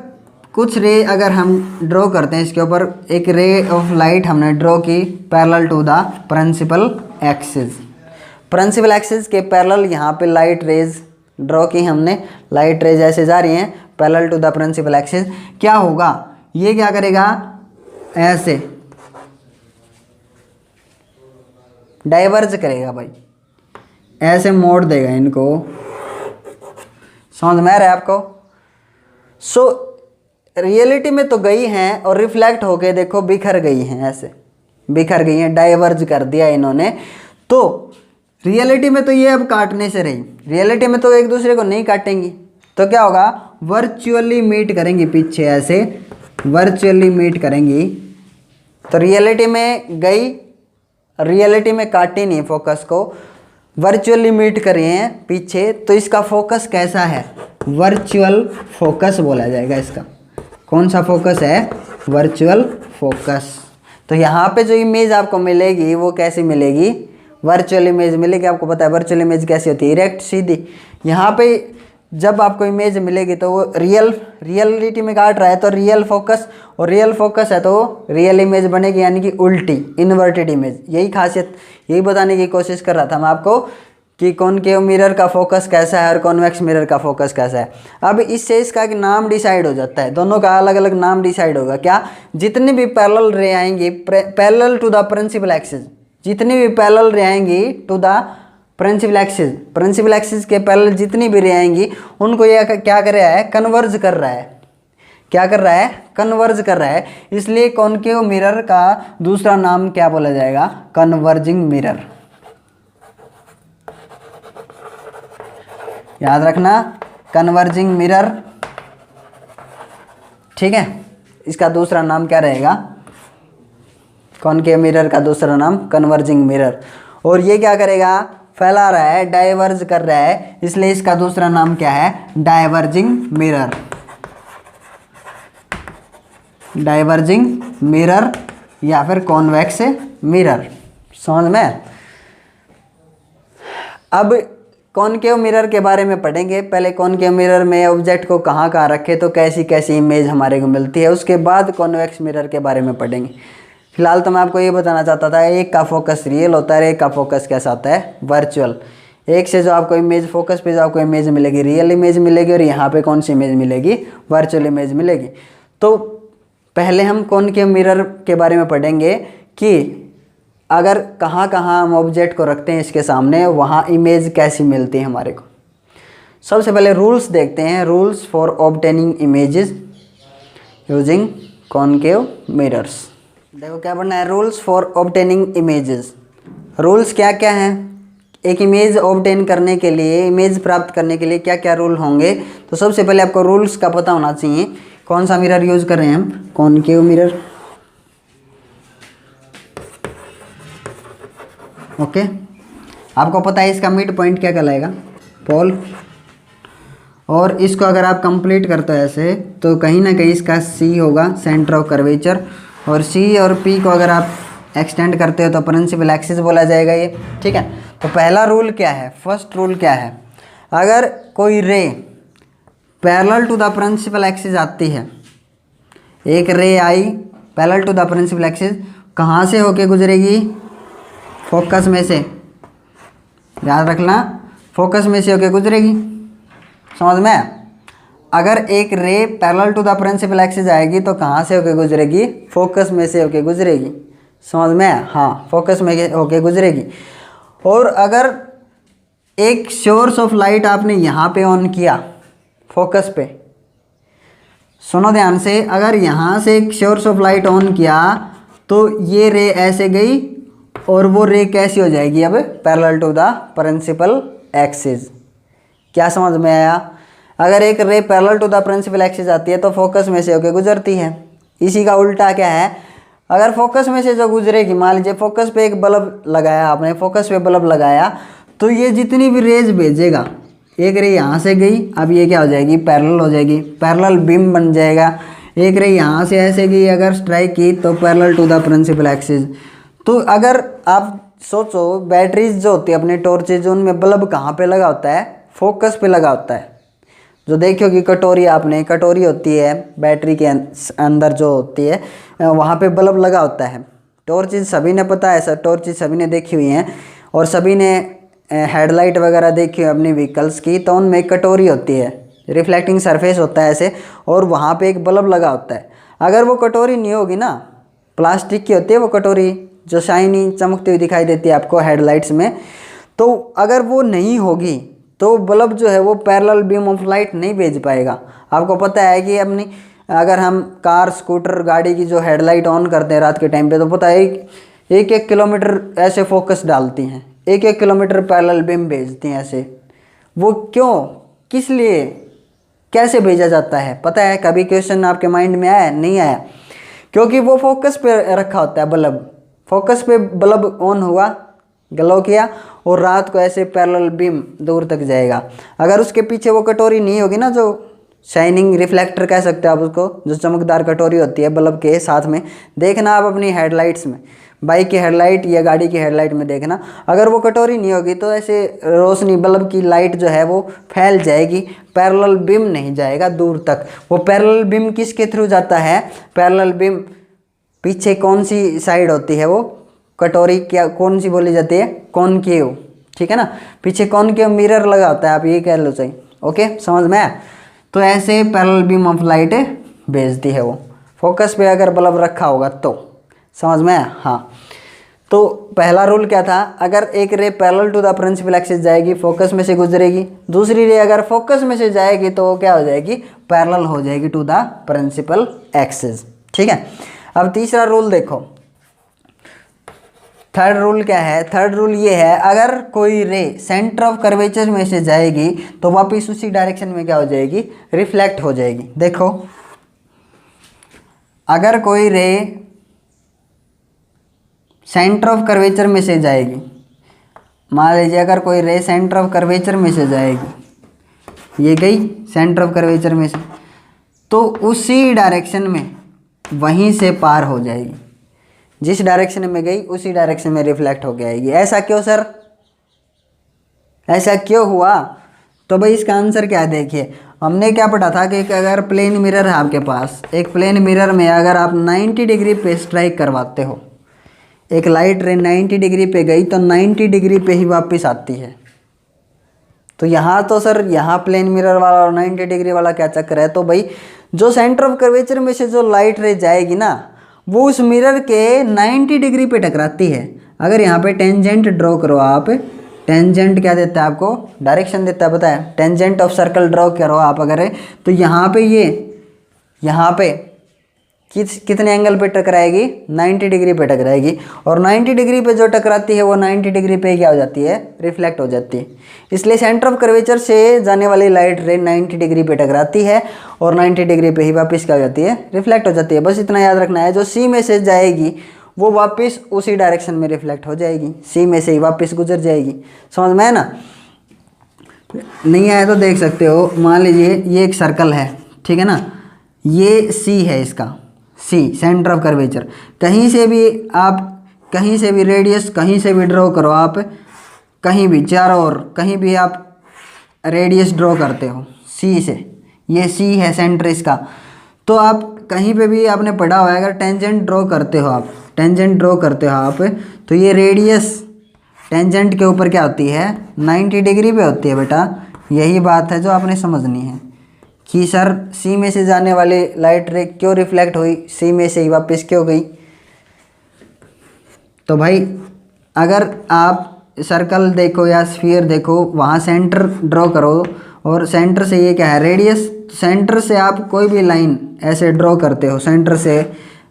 S1: कुछ रे अगर हम ड्रॉ करते हैं इसके ऊपर, एक रे ऑफ लाइट हमने ड्रॉ की parallel to the principal axis, principal axis के पैरेलल यहाँ पे लाइट रेज ड्रॉ की हमने, लाइट रेज ऐसे जा रही हैं parallel to the principal axis, क्या होगा? ये क्या करेगा? ऐसे डाइवर्ज करेगा भाई, ऐसे मोड़ देगा इनको। समझ में आ रहा है आपको? सो रियलिटी में तो गई हैं और रिफ्लेक्ट होके देखो बिखर गई हैं, ऐसे बिखर गई हैं, डाइवर्ज कर दिया इन्होंने। तो रियलिटी में तो ये अब काटने से रही, रियलिटी में तो एक दूसरे को नहीं काटेंगी, तो क्या होगा? वर्चुअली मीट करेंगी, पीछे ऐसे वर्चुअली मीट करेंगी। तो रियलिटी में गई, रियलिटी में काटी नहीं फोकस को, वर्चुअली मीट कर रहे हैं पीछे, तो इसका फोकस कैसा है? वर्चुअल फोकस बोला जाएगा इसका। कौन सा फोकस है? Virtual focus. तो यहाँ पे जो इमेज आपको मिलेगी वो कैसी मिलेगी? वर्चुअल इमेज मिलेगी। आपको पता है वर्चुअल इमेज कैसी होती है? डायरेक्ट सीधी। यहाँ पे जब आपको इमेज मिलेगी तो वो रियलिटी में काट रहा है तो रियल फोकस, और रियल फोकस है तो रियल इमेज बनेगी, यानी कि उल्टी, इन्वर्टेड इमेज। यही खासियत, यही बताने की कोशिश कर रहा था मैं आपको कि कॉनकेव मिरर का फोकस कैसा है और कॉन्वेक्स मिरर का फोकस कैसा है। अब इससे इसका एक नाम डिसाइड हो जाता है, दोनों का अलग अलग नाम डिसाइड होगा। क्या? जितनी भी पैरेलल रे आएंगी parallel to the principal axis, जितनी भी पैरेलल रे आएंगी to the principal axis, principal axis के पैरेलल जितनी भी रे आएंगी उनको ये क्या कर रहा है? कन्वर्ज कर रहा है। क्या कर रहा है? कन्वर्ज कर रहा है। इसलिए कॉनकेव मिरर का दूसरा नाम क्या बोला जाएगा? Converging mirror. याद रखना, कन्वर्जिंग मिरर, ठीक है। इसका दूसरा नाम क्या रहेगा? कॉनकेव मिरर का दूसरा नाम कन्वर्जिंग मिरर। और ये क्या करेगा? फैला रहा है, डाइवर्ज कर रहा है, इसलिए इसका दूसरा नाम क्या है? Diverging mirror. डाइवर्जिंग मिरर या फिर कॉन्वेक्स मिरर। समझ में? अब कॉनकेव मिरर के बारे में पढ़ेंगे। पहले कॉनकेव मिरर में ऑब्जेक्ट को कहाँ कहाँ रखे तो कैसी कैसी इमेज हमारे को मिलती है, उसके बाद कॉन्वेक्स मिरर के बारे में पढ़ेंगे। फिलहाल तो मैं आपको ये बताना चाहता था, एक का फोकस रियल होता है, एक का फोकस कैसा होता है? वर्चुअल। एक से जो आपको इमेज, फोकस पे जो आपको इमेज मिलेगी रियल इमेज मिलेगी, और यहाँ पे कौन सी इमेज मिलेगी? वर्चुअल इमेज मिलेगी। तो पहले हम कॉनकेव मिरर के बारे में पढ़ेंगे कि अगर कहाँ कहाँ हम ऑब्जेक्ट को रखते हैं इसके सामने, वहाँ इमेज कैसी मिलती है हमारे को। सबसे पहले रूल्स देखते हैं, rules for obtaining images using concave mirrors. देखो क्या पढ़ना है, rules for obtaining images. Rules क्या क्या हैं, एक इमेज ऑब्टेन करने के लिए, इमेज प्राप्त करने के लिए क्या क्या रूल होंगे। तो सबसे पहले आपको रूल्स का पता होना चाहिए। कौन सा मिरर यूज कर रहे हैं हम, कॉनकेव मिरर। ओके, आपको पता है इसका मिड पॉइंट क्या कहलाएगा, पोल। और इसको अगर आप कंप्लीट करते हो ऐसे तो कहीं ना कहीं इसका सी होगा, सेंटर ऑफ कर्वेचर। और सी और पी को अगर आप एक्सटेंड करते हो तो प्रिंसिपल एक्सिस बोला जाएगा ये। ठीक है, तो पहला रूल क्या है, फर्स्ट रूल क्या है, अगर कोई ray parallel to the principal axis आती है, एक रे आई parallel to the principal axis, कहाँ से होके गुजरेगी, फोकस में से, याद रखना, फोकस में से होके गुजरेगी। समझ में, अगर एक ray parallel to the principal axis आएगी तो कहाँ से होके गुजरेगी, फोकस में से होके गुजरेगी। समझ में, हाँ, फोकस में होके गुजरेगी। और अगर एक सोर्स ऑफ लाइट आपने यहाँ पे ऑन किया फोकस पे, सुनो ध्यान से, अगर यहाँ से एक सोर्स ऑफ लाइट ऑन किया तो ये रे ऐसे गई और वो रे कैसी हो जाएगी अब, parallel to the principal axis. क्या समझ में आया, अगर एक ray parallel to the principal axis आती है तो फोकस में से होके गुजरती है। इसी का उल्टा क्या है, अगर फोकस में से जो गुजरेगी, मान लीजिए फोकस पे एक बल्ब लगाया आपने, फोकस पे बल्ब लगाया, तो ये जितनी भी रेज भेजेगा, एक रे यहाँ से गई, अब ये क्या हो जाएगी, पैरेलल हो जाएगी, पैरेलल बीम बन जाएगा। एक रे यहाँ से ऐसे गई, अगर स्ट्राइक की तो parallel to the principal axis. तो अगर आप सोचो, बैटरीज जो होती है अपने टॉर्चेज, उनमें बल्ब कहाँ पे लगा होता है, फोकस पे लगा होता है। जो देखियो कि कटोरी, आपने कटोरी होती है बैटरी के अंदर जो होती है, वहाँ पे बल्ब लगा होता है। टॉर्चेज सभी ने पता है, सर टॉर्चेज सभी ने देखी हुई हैं, और सभी ने हेडलाइट वगैरह देखी हुई अपनी व्हीकल्स की, तो उनमें एक कटोरी होती है, रिफ्लेक्टिंग सरफेस होता है ऐसे, और वहाँ पे एक बल्ब लगा होता है। अगर वो कटोरी नहीं होगी ना, प्लास्टिक की होती है वो कटोरी, जो शाइनी चमकती हुई दिखाई देती है आपको हेडलाइट्स में, तो अगर वो नहीं होगी तो बल्ब जो है वो पैरेलल बीम ऑफ लाइट नहीं भेज पाएगा। आपको पता है कि अपनी, अगर हम कार, स्कूटर, गाड़ी की जो हेडलाइट ऑन करते हैं रात के टाइम पे, तो पता है एक एक किलोमीटर ऐसे फोकस डालती हैं, एक एक किलोमीटर पैरेलल बीम भेजती हैं ऐसे। वो क्यों, किस लिए, कैसे भेजा जाता है, पता है, कभी क्वेश्चन आपके माइंड में आया, नहीं आया? क्योंकि वो फोकस पे रखा होता है बल्ब, फोकस पे बल्ब ऑन हुआ, ग्लो किया, और रात को ऐसे पैरेलल बीम दूर तक जाएगा। अगर उसके पीछे वो कटोरी नहीं होगी ना, जो शाइनिंग रिफ्लेक्टर कह सकते हो आप उसको, जो चमकदार कटोरी होती है बल्ब के साथ में, देखना आप अपनी हेडलाइट्स में, बाइक की हेडलाइट या गाड़ी की हेडलाइट में देखना, अगर वो कटोरी नहीं होगी तो ऐसे रोशनी, बल्ब की लाइट जो है वो फैल जाएगी, पैरेलल बीम नहीं जाएगा दूर तक। वो पैरेलल बीम किसके थ्रू जाता है, पैरेलल बीम पीछे कौन सी साइड होती है, वो कटोरी क्या कौन सी बोली जाती है, कॉनकेव। ठीक है ना, पीछे कॉनकेव मिरर लगा होता है, आप ये कह लो सही। ओके, समझ में आया? तो ऐसे पैरेलल बीम ऑफ लाइट भेजती है वो, फोकस पे अगर बल्ब रखा होगा तो। समझ में आया? हाँ। तो पहला रूल क्या था, अगर एक ray parallel to the principal axis जाएगी, फोकस में से गुजरेगी। दूसरी रे अगर फोकस में से जाएगी तो वो क्या हो जाएगी, पैरेलल हो जाएगी टू द प्रिंसिपल एक्सिस। ठीक है, अब तीसरा रूल देखो, थर्ड रूल क्या है, थर्ड रूल ये है, अगर कोई रे सेंटर ऑफ कर्वेचर में से जाएगी तो वापिस उसी डायरेक्शन में क्या हो जाएगी, रिफ्लेक्ट हो जाएगी। देखो, अगर कोई रे सेंटर ऑफ कर्वेचर में से जाएगी, मान लीजिए अगर कोई रे सेंटर ऑफ कर्वेचर में से जाएगी, ये गई सेंटर ऑफ कर्वेचर में से, तो उसी डायरेक्शन में वहीं से पार हो जाएगी, जिस डायरेक्शन में गई उसी डायरेक्शन में रिफ्लेक्ट हो के आएगी। ऐसा क्यों सर, ऐसा क्यों हुआ? तो भाई इसका आंसर क्या है, देखिए हमने क्या पढ़ा था कि अगर प्लेन मिरर है आपके पास, एक प्लेन मिरर में अगर आप 90 डिग्री पे स्ट्राइक करवाते हो, एक लाइट रे 90 डिग्री पे गई तो 90 डिग्री पे ही वापस आती है। तो यहाँ तो सर, यहाँ प्लेन मिरर वाला और 90 डिग्री वाला क्या चक्कर है? तो भाई जो सेंटर ऑफ कर्वेचर में से जो लाइट रे जाएगी ना, वो उस मिरर के 90 डिग्री पे टकराती है। अगर यहाँ पे टेंजेंट ड्रॉ करो आप, टेंजेंट क्या देता है आपको, डायरेक्शन देता है, पता है, टेंजेंट ऑफ सर्कल ड्रॉ करो आप अगर, तो यहाँ पे ये, यहाँ पे कितने एंगल पे टकराएगी, 90 डिग्री पे टकराएगी। और 90 डिग्री पे जो टकराती है वो 90 डिग्री पे क्या हो जाती है, रिफ्लेक्ट हो जाती है। इसलिए सेंटर ऑफ कर्वेचर से जाने वाली लाइट रे 90 डिग्री पे टकराती है और 90 डिग्री पे ही वापस क्या हो जाती है, रिफ्लेक्ट हो जाती है। बस इतना याद रखना है, जो सी में से जाएगी वो वापस उसी डायरेक्शन में रिफ्लेक्ट हो जाएगी, सी में से ही वापस गुजर जाएगी। समझ में है ना? नहीं आया तो देख सकते हो। मान लीजिए ये एक सर्कल है, ठीक है ना, ये सी है, इसका सी सेंटर ऑफ कर्वेचर। कहीं से भी आप, कहीं से भी रेडियस कहीं से भी ड्रॉ करो आप, कहीं भी चारों ओर कहीं भी आप रेडियस ड्रॉ करते हो सी से, ये सी है सेंटर इसका, तो आप कहीं पे भी आपने पढ़ा हुआ है, अगर टेंजेंट ड्रॉ करते हो आप, टेंजेंट ड्रॉ करते हो आप, तो ये रेडियस टेंजेंट के ऊपर क्या होती है, 90 डिग्री पे होती है बेटा। यही बात है जो आपने समझनी है कि सर सी में से जाने वाली लाइट रे क्यों रिफ्लेक्ट हुई, सी में से ही वापस क्यों गई। तो भाई अगर आप सर्कल देखो या स्फीयर देखो, वहाँ सेंटर ड्रॉ करो और सेंटर से ये क्या है, रेडियस, सेंटर से आप कोई भी लाइन ऐसे ड्रॉ करते हो, सेंटर से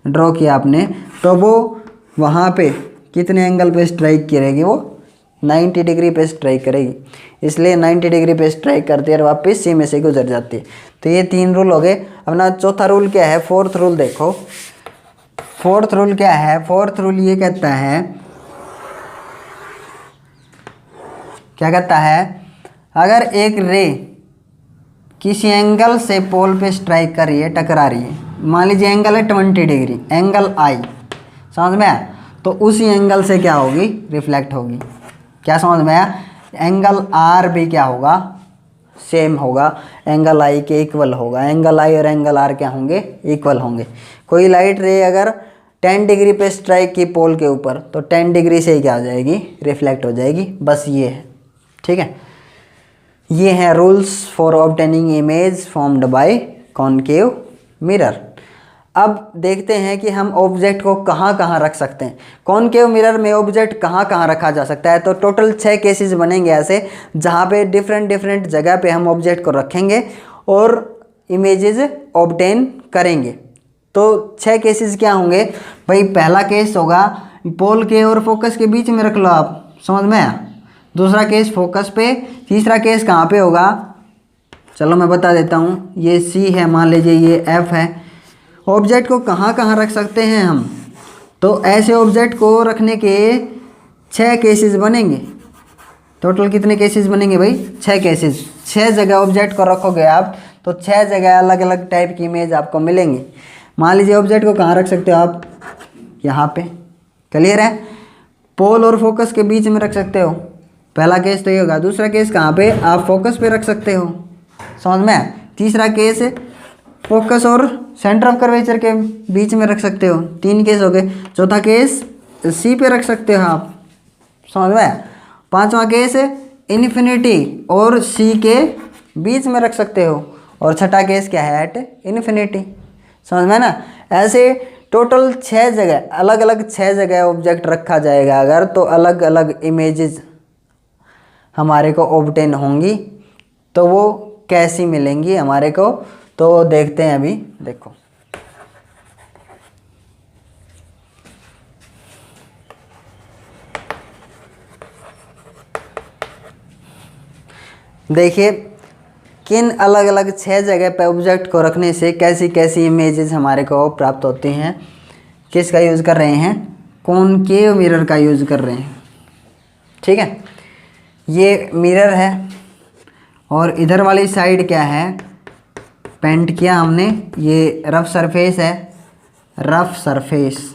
S1: ड्रॉ किया आपने, तो वो वहाँ पे कितने एंगल पे स्ट्राइक करेगी, वो 90 डिग्री पे स्ट्राइक करेगी। इसलिए 90 डिग्री पे स्ट्राइक करती है और वापस सी में से गुजर जाती है। तो ये 3 रूल हो गए। अब ना चौथा रूल क्या है, फोर्थ रूल देखो। फोर्थ रूल क्या है, फोर्थ रूल ये कहता है, क्या कहता है, अगर एक रे किसी एंगल से पोल पे स्ट्राइक कर रही है, टकरा रही है, मान लीजिए एंगल है 20 डिग्री, एंगल आई, समझ में आया, तो उसी एंगल से क्या होगी, रिफ्लेक्ट होगी। क्या समझ में आया? एंगल आर भी क्या होगा, सेम होगा, एंगल आई के इक्वल होगा। एंगल आई और एंगल आर क्या होंगे, इक्वल होंगे। कोई लाइट रे अगर 10 डिग्री पे स्ट्राइक की पोल के ऊपर, तो 10 डिग्री से ही क्या हो जाएगी, रिफ्लेक्ट हो जाएगी। बस ये है, ठीक है। ये हैं rules for obtaining image formed by concave mirror. अब देखते हैं कि हम ऑब्जेक्ट को कहाँ कहाँ रख सकते हैं। कॉनकेव मिरर में ऑब्जेक्ट कहाँ कहाँ रखा जा सकता है, तो टोटल 6 केसेस बनेंगे ऐसे, जहाँ पे डिफरेंट जगह पे हम ऑब्जेक्ट को रखेंगे और इमेजेस ऑब्टेन करेंगे। तो 6 केसेस क्या होंगे भाई? पहला केस होगा पोल के और फोकस के बीच में रख लो आप, समझ में आया। दूसरा केस फोकस पे। तीसरा केस कहाँ पे होगा, चलो मैं बता देता हूँ। ये सी है, मान लीजिए ये एफ है। ऑब्जेक्ट को कहाँ कहाँ रख सकते हैं हम, तो ऐसे ऑब्जेक्ट को रखने के 6 केसेस बनेंगे। टोटल कितने केसेस बनेंगे भाई? 6 केसेस। 6 जगह ऑब्जेक्ट को रखोगे आप, तो 6 जगह अलग अलग टाइप की इमेज आपको मिलेंगी। मान लीजिए ऑब्जेक्ट को कहाँ रख सकते हो आप, यहाँ पे, क्लियर है। पोल और फोकस के बीच में रख सकते हो, पहला केस तो ये होगा। दूसरा केस कहाँ पे, आप फोकस पे रख सकते हो, समझ में। तीसरा केस फोकस और सेंटर ऑफ कर्वेचर के बीच में रख सकते हो, 3 केस हो गए। चौथा केस सी पे रख सकते हो आप, समझ में। पांचवा केस इन्फिनिटी और सी के बीच में रख सकते हो, और छठा केस क्या है, एट इन्फिनिटी, समझ में ना। ऐसे टोटल 6 जगह, अलग अलग 6 जगह ऑब्जेक्ट रखा जाएगा अगर, तो अलग अलग इमेजेस हमारे को ऑब्टेन होंगी। तो वो कैसी मिलेंगी हमारे को, तो देखते हैं अभी। देखो देखिए किन अलग अलग 6 जगह पे ऑब्जेक्ट को रखने से कैसी कैसी इमेजेस हमारे को प्राप्त होती हैं। किसका यूज़ कर रहे हैं, कॉनकेव मिरर का यूज़ कर रहे हैं, ठीक है। ये मिरर है और इधर वाली साइड क्या है, पेंट किया हमने, ये रफ सरफेस है, रफ सरफेस।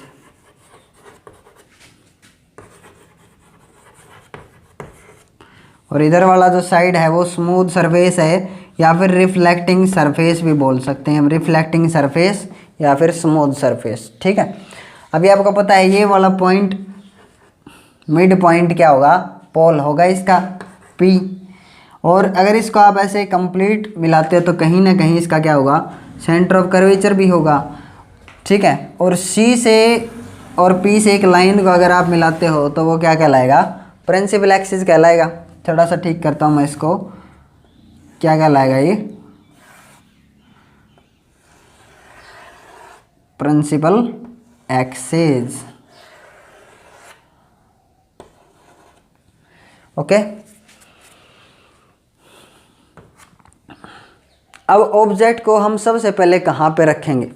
S1: और इधर वाला जो साइड है वो स्मूथ सरफेस है, या फिर रिफ्लेक्टिंग सरफेस भी बोल सकते हैं हम, रिफ्लेक्टिंग सरफेस या फिर स्मूथ सरफेस, ठीक है। अभी आपको पता है ये वाला पॉइंट, मिड पॉइंट क्या होगा, पोल होगा इसका P। और अगर इसको आप ऐसे कंप्लीट मिलाते हो तो कहीं ना कहीं इसका क्या होगा, सेंटर ऑफ कर्वेचर भी होगा, ठीक है। और C से और P से एक लाइन को अगर आप मिलाते हो तो वो क्या कहलाएगा, प्रिंसिपल एक्सिस कहलाएगा। थोड़ा सा ठीक करता हूँ मैं इसको, क्या कहलाएगा ये, प्रिंसिपल एक्सिस। ओके, अब ऑब्जेक्ट को हम सबसे पहले कहाँ पे रखेंगे?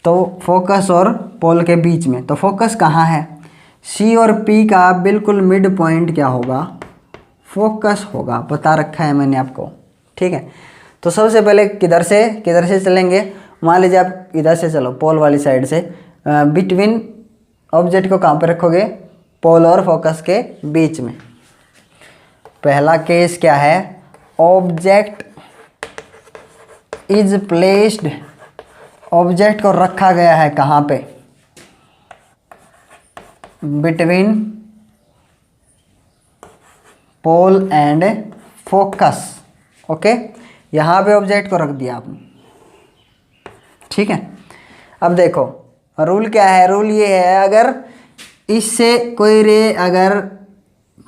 S1: तो फोकस और पोल के बीच में। तो फोकस कहाँ है? सी और पी का बिल्कुल मिड पॉइंट क्या होगा? फोकस होगा, बता रखा है मैंने आपको। ठीक है, तो सबसे पहले किधर से चलेंगे? मान लीजिए आप इधर से चलो, पोल वाली साइड से। बिटवीन ऑब्जेक्ट को कहाँ पे रखोगे? पोल और फोकस के बीच में। पहला केस क्या है? ऑब्जेक्ट इज प्लेस्ड, ऑब्जेक्ट को रखा गया है कहाँ पे? Between pole and focus. Okay, यहाँ पे ऑब्जेक्ट को रख दिया आपने। ठीक है, अब देखो रूल क्या है? रूल ये है, अगर इससे कोई रे अगर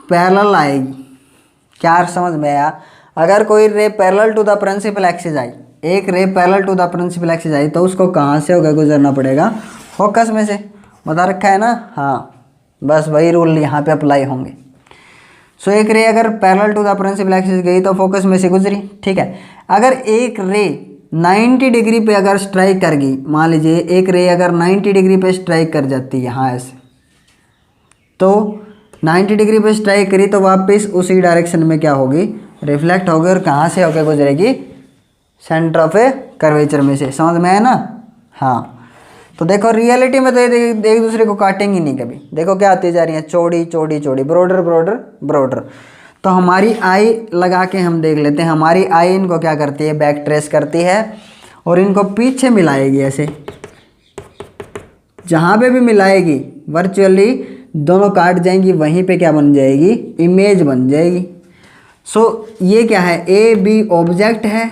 S1: पैरेलल आएगी, क्या समझ में आया? अगर कोई ray parallel to the principal axis आई, एक ray parallel to the principal axis आई, तो उसको कहाँ से होकर गुजरना पड़ेगा? फोकस में से। बता रखा है ना? हाँ, बस वही रूल यहाँ पे अप्लाई होंगे। सो एक रे अगर parallel to the principal axis गई तो फोकस में से गुजरी। ठीक है, अगर एक रे 90 डिग्री पे अगर स्ट्राइक कर गई, मान लीजिए एक रे अगर 90 डिग्री पे स्ट्राइक कर जाती है यहाँ ऐसे, तो 90 डिग्री पे स्ट्राइक करी तो वापस उसी डायरेक्शन में क्या होगी? रिफ्लेक्ट होगी। और कहाँ से होकर गुजरेगी? सेंटर ऑफ ए कर्वेचर में से। समझ में आया ना? हाँ, तो देखो रियलिटी में तो ये एक दूसरे को काटेंगी नहीं कभी। देखो क्या आती जा रही है, चौड़ी चौड़ी चौड़ी, ब्रॉडर ब्रॉडर ब्रॉडर। तो हमारी आई लगा के हम देख लेते हैं। हमारी आई इनको क्या करती है? बैक ट्रेस करती है और इनको पीछे मिलाएगी ऐसे। जहाँ पे भी मिलाएगी वर्चुअली दोनों काट जाएंगी, वहीं पे क्या बन जाएगी? इमेज बन जाएगी। सो ये क्या है? ए बी ऑब्जेक्ट है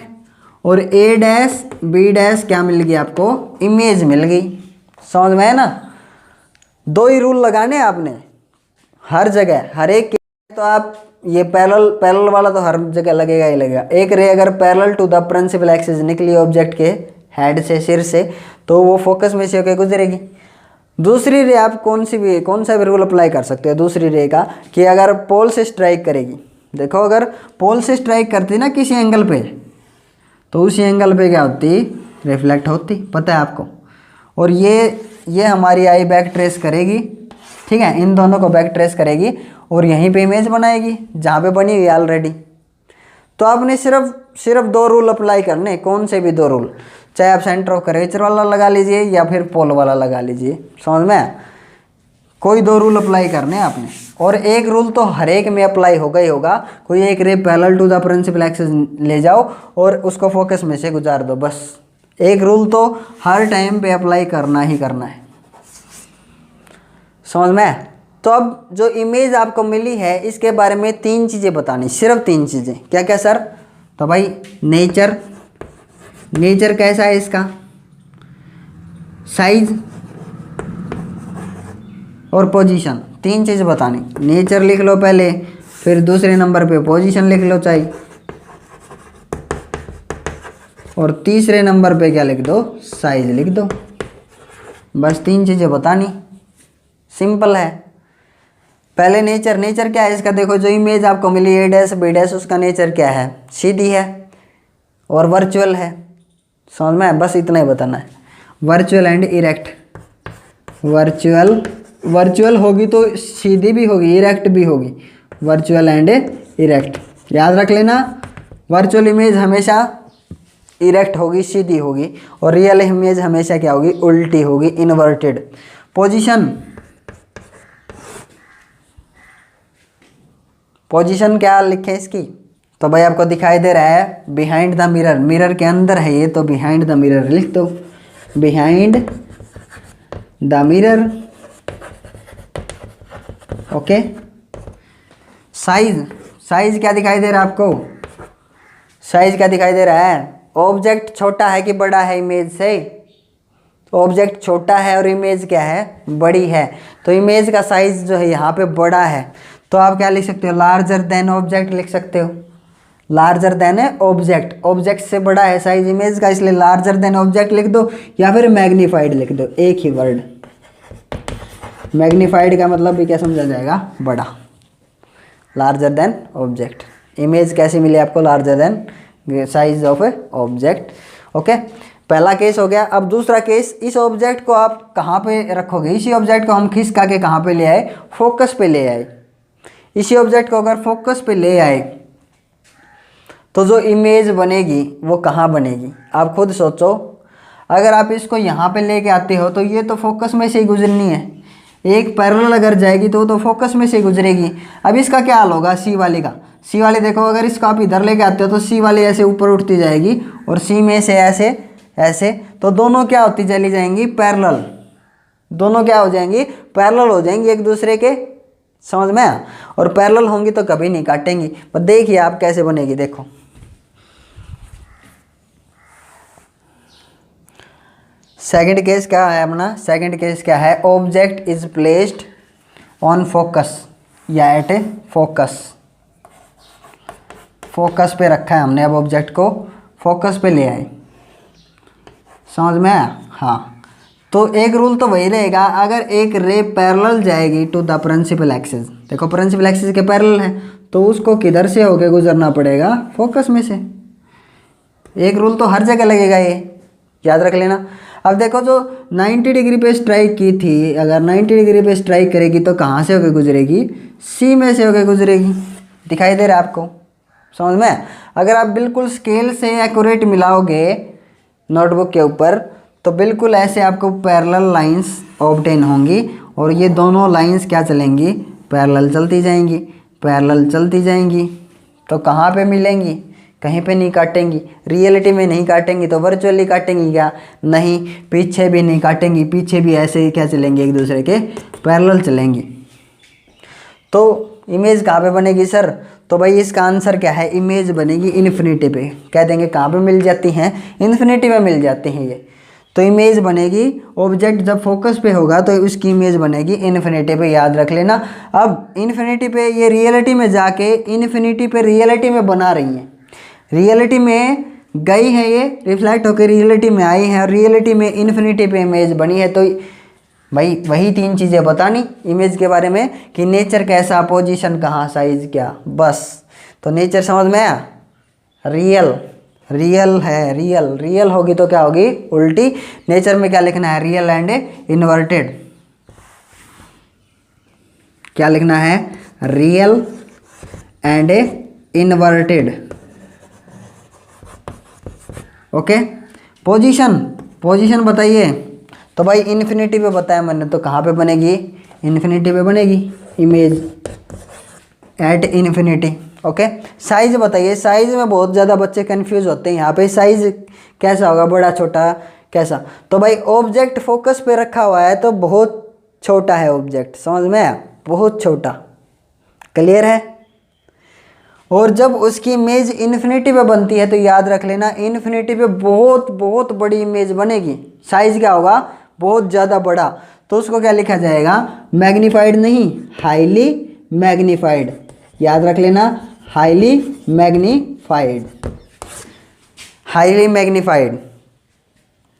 S1: और ए डैश बी डैश क्या मिल गई आपको? इमेज मिल गई। समझ में है ना? दो ही रूल लगाने आपने हर जगह, हर एक के। तो आप ये पैरेलल वाला तो हर जगह लगेगा ही लगेगा। एक रे अगर parallel to the principal axis निकली ऑब्जेक्ट के हेड से, सिर से, तो वो फोकस में से होकर गुजरेगी। दूसरी रे आप कौन सा भी रूल अप्लाई कर सकते हो दूसरी रे का, कि अगर पोल से स्ट्राइक करेगी। देखो अगर पोल से स्ट्राइक करती ना किसी एंगल पे, तो उसी एंगल पे क्या होती? रिफ्लेक्ट होती। पता है आपको? और ये हमारी आई बैक ट्रेस करेगी। ठीक है, इन दोनों को बैक ट्रेस करेगी और यहीं पे इमेज बनाएगी जहाँ पे बनी हुई ऑलरेडी। तो आपने सिर्फ दो रूल अप्लाई करने। कौन से भी दो रूल, चाहे आप सेंटर ऑफ कर्वेचर वाला लगा लीजिए या फिर पोल वाला लगा लीजिए। समझ में? कोई दो रूल अप्लाई करने आपने, और एक रूल तो हर एक में अप्लाई होगा ही होगा। कोई एक ray parallel to the principal axis ले जाओ और उसको फोकस में से गुजार दो, बस। एक रूल तो हर टाइम पे अप्लाई करना ही करना है। समझ में? तो अब जो इमेज आपको मिली है इसके बारे में 3 चीज़ें बतानी, सिर्फ 3 चीज़ें। क्या क्या सर? तो भाई नेचर कैसा है इसका, साइज और पोजीशन, 3 चीज़ बतानी। नेचर लिख लो पहले, फिर दूसरे नंबर पे पोजीशन लिख लो चाहिए, और तीसरे नंबर पे क्या लिख दो? साइज लिख दो। बस 3 चीज़ें बतानी, सिंपल है। पहले नेचर क्या है इसका? देखो जो इमेज आपको मिली ए डैश बी डैश, उसका नेचर क्या है? सीधी है और वर्चुअल है। समझ में? बस इतना ही बताना है। Virtual and erect. वर्चुअल होगी तो सीधी भी होगी, इरेक्ट भी होगी। वर्चुअल एंड इरेक्ट याद रख लेना। वर्चुअल इमेज हमेशा इरेक्ट होगी, सीधी होगी, और रियल इमेज हमेशा क्या होगी? उल्टी होगी, इन्वर्टेड। पोजीशन क्या लिखे इसकी? तो भाई आपको दिखाई दे रहा है बिहाइंड द मिरर, मिरर के अंदर है ये, तो बिहाइंड द मिरर लिख दो। Behind the mirror. Okay. Size क्या दिखाई दे रहा है आपको? साइज क्या दिखाई दे रहा है? ऑब्जेक्ट छोटा है कि बड़ा है इमेज से? ऑब्जेक्ट छोटा है और इमेज क्या है? बड़ी है। तो इमेज का साइज जो है यहाँ पे बड़ा है, तो आप क्या लिख सकते हो? लार्जर देन ऑब्जेक्ट लिख सकते हो। लार्जर देन ए ऑब्जेक्ट, ऑब्जेक्ट से बड़ा है साइज इमेज का, इसलिए लार्जर देन ऑब्जेक्ट लिख दो या फिर मैग्नीफाइड लिख दो, एक ही वर्ड। मैग्नीफाइड का मतलब भी क्या समझा जाएगा, बड़ा। लार्जर देन ऑब्जेक्ट, इमेज कैसी मिली आपको, larger than size of A object. Okay, पहला केस हो गया। अब दूसरा केस, इस ऑब्जेक्ट को आप कहाँ पे रखोगे, इसी ऑब्जेक्ट को हम खिसका के कहाँ पे ले आए, फोकस पे ले आए। इसी ऑब्जेक्ट को अगर फोकस पे ले आए तो जो इमेज बनेगी वो कहाँ बनेगी, आप खुद सोचो। अगर आप इसको यहाँ पे लेके आते हो तो ये तो फोकस में से ही गुजरनी है, एक पैरेलल अगर जाएगी तो वो तो फोकस में से ही गुजरेगी। अब इसका क्या हाल होगा, सी वाले का, सी वाले देखो, अगर इसको आप इधर लेके आते हो तो सी वाली ऐसे ऊपर उठती जाएगी और सी में से ऐसे ऐसे, तो दोनों क्या होती चली जाएंगी, पैरेलल। दोनों क्या हो जाएंगी, पैरेलल हो जाएंगी एक दूसरे के, समझ में आया। और पैरेलल होंगी तो कभी नहीं काटेंगी। पर देखिए आप कैसे बनेगी, देखो सेकंड केस क्या है अपना, सेकंड केस क्या है, object is placed on focus या एट ए फोकस। फोकस पे रखा है हमने, अब ऑब्जेक्ट को फोकस पे ले आए, समझ में आया। हाँ, तो एक रूल तो वही रहेगा, अगर एक रे पैरेलल जाएगी टू द प्रिंसिपल एक्सिस, देखो प्रिंसिपल एक्सिस के पैरेलल है तो उसको किधर से होके गुजरना पड़ेगा, फोकस में से। एक रूल तो हर जगह लगेगा, ये याद रख लेना। अब देखो जो 90 डिग्री पे स्ट्राइक की थी, अगर 90 डिग्री पे स्ट्राइक करेगी तो कहाँ से होके गुजरेगी, सी में से होके गुजरेगी। दिखाई दे रहा है आपको, समझ में। अगर आप बिल्कुल स्केल से एक्यूरेट मिलाओगे नोटबुक के ऊपर तो बिल्कुल ऐसे आपको पैरेलल लाइंस ऑब्टेन होंगी और ये दोनों लाइंस क्या चलेंगी, पैरेलल चलती जाएंगी, पैरेलल चलती जाएंगी। तो कहाँ पे मिलेंगी, कहीं पे नहीं काटेंगी। रियलिटी में नहीं काटेंगी तो वर्चुअली काटेंगी क्या, नहीं। पीछे भी नहीं काटेंगी, पीछे भी ऐसे ही क्या चलेंगे, एक दूसरे के पैरेलल चलेंगी। तो इमेज कहाँ पे बनेगी सर, तो भाई इसका आंसर क्या है, इमेज बनेगी इन्फिनिटी पे। कह देंगे कहाँ पे मिल जाती हैं, इन्फिनिटी में मिल जाती हैं ये। तो इमेज बनेगी, ऑब्जेक्ट जब फोकस पे होगा तो उसकी इमेज बनेगी इन्फिनिटी पे, याद रख लेना। अब इन्फिनिटी पे ये रियलिटी में जाके इन्फिनिटी पे रियलिटी में बना रही हैं, रियलिटी में गई है, ये रिफ्लेक्ट होकर रियलिटी में आई है और रियलिटी में इन्फिनिटी पे इमेज बनी है। तो भाई वही तीन चीज़ें बतानी इमेज के बारे में कि नेचर कैसा, पोजीशन कहाँ, साइज क्या, बस। तो नेचर समझ में आया, रियल, रियल है, रियल, रियल होगी तो क्या होगी, उल्टी। नेचर में क्या लिखना है, रियल एंड इन्वर्टेड। क्या लिखना है, real and inverted. Okay, position, position बताइए। तो भाई इन्फिनिटी पे बताया मैंने, तो कहाँ पे बनेगी, इन्फिनिटी पे बनेगी image, at infinity. Okay, size बताइए। साइज में बहुत ज़्यादा बच्चे कंफ्यूज होते हैं यहाँ पे, साइज कैसा होगा, बड़ा छोटा कैसा। तो भाई ऑब्जेक्ट फोकस पे रखा हुआ है तो बहुत छोटा है ऑब्जेक्ट, समझ में आया, बहुत छोटा, क्लियर है। और जब उसकी इमेज इन्फिनिटी पे बनती है तो याद रख लेना, इन्फिनिटी पे बहुत बहुत बड़ी इमेज बनेगी। साइज क्या होगा, बहुत ज़्यादा बड़ा। तो उसको क्या लिखा जाएगा, मैग्नीफाइड नहीं, हाईली मैग्नीफाइड। याद रख लेना, हाईली मैग्नीफाइड, हाईली मैग्नीफाइड।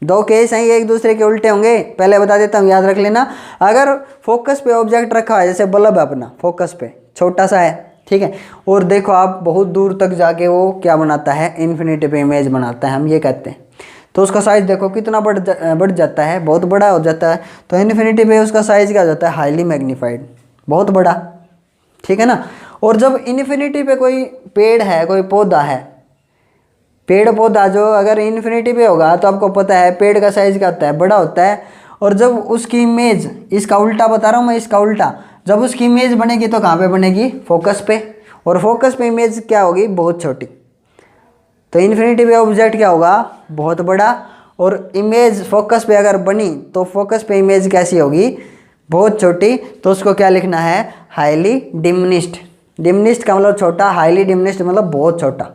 S1: दो केस हैं, ये एक दूसरे के उल्टे होंगे, पहले बता देता हूँ, याद रख लेना। अगर फोकस पे ऑब्जेक्ट रखा है, जैसे बल्ब है अपना, फोकस पे छोटा सा है, ठीक है, और देखो आप बहुत दूर तक जाके वो क्या बनाता है, इन्फिनिटी पे इमेज बनाता है, हम ये कहते हैं। तो उसका साइज़ देखो कितना बढ़ जाता है, बहुत बड़ा हो जाता है। तो इन्फिनिटी पे उसका साइज़ क्या हो जाता है, हाईली मैग्नीफाइड, बहुत बड़ा, ठीक है ना। और जब इन्फिनिटी पे कोई पेड़ है, कोई पौधा है, पेड़ पौधा जो अगर इन्फिनिटी पे होगा तो आपको पता है पेड़ का साइज़ क्या होता है, बड़ा होता है। और जब उसकी इमेज, इसका उल्टा बता रहा हूँ मैं, इसका उल्टा, जब उसकी इमेज बनेगी तो कहाँ पे बनेगी, फोकस पे। और फोकस पे इमेज क्या होगी, बहुत छोटी। तो इन्फिनिटी पे ऑब्जेक्ट क्या होगा, बहुत बड़ा। और इमेज फोकस पे अगर बनी तो फोकस पे इमेज कैसी होगी, बहुत छोटी। तो उसको क्या लिखना है, हाईली डिमिनिश्ड। डिमिनिश्ड का मतलब छोटा, हाईली डिमिनिश्ड मतलब बहुत छोटा,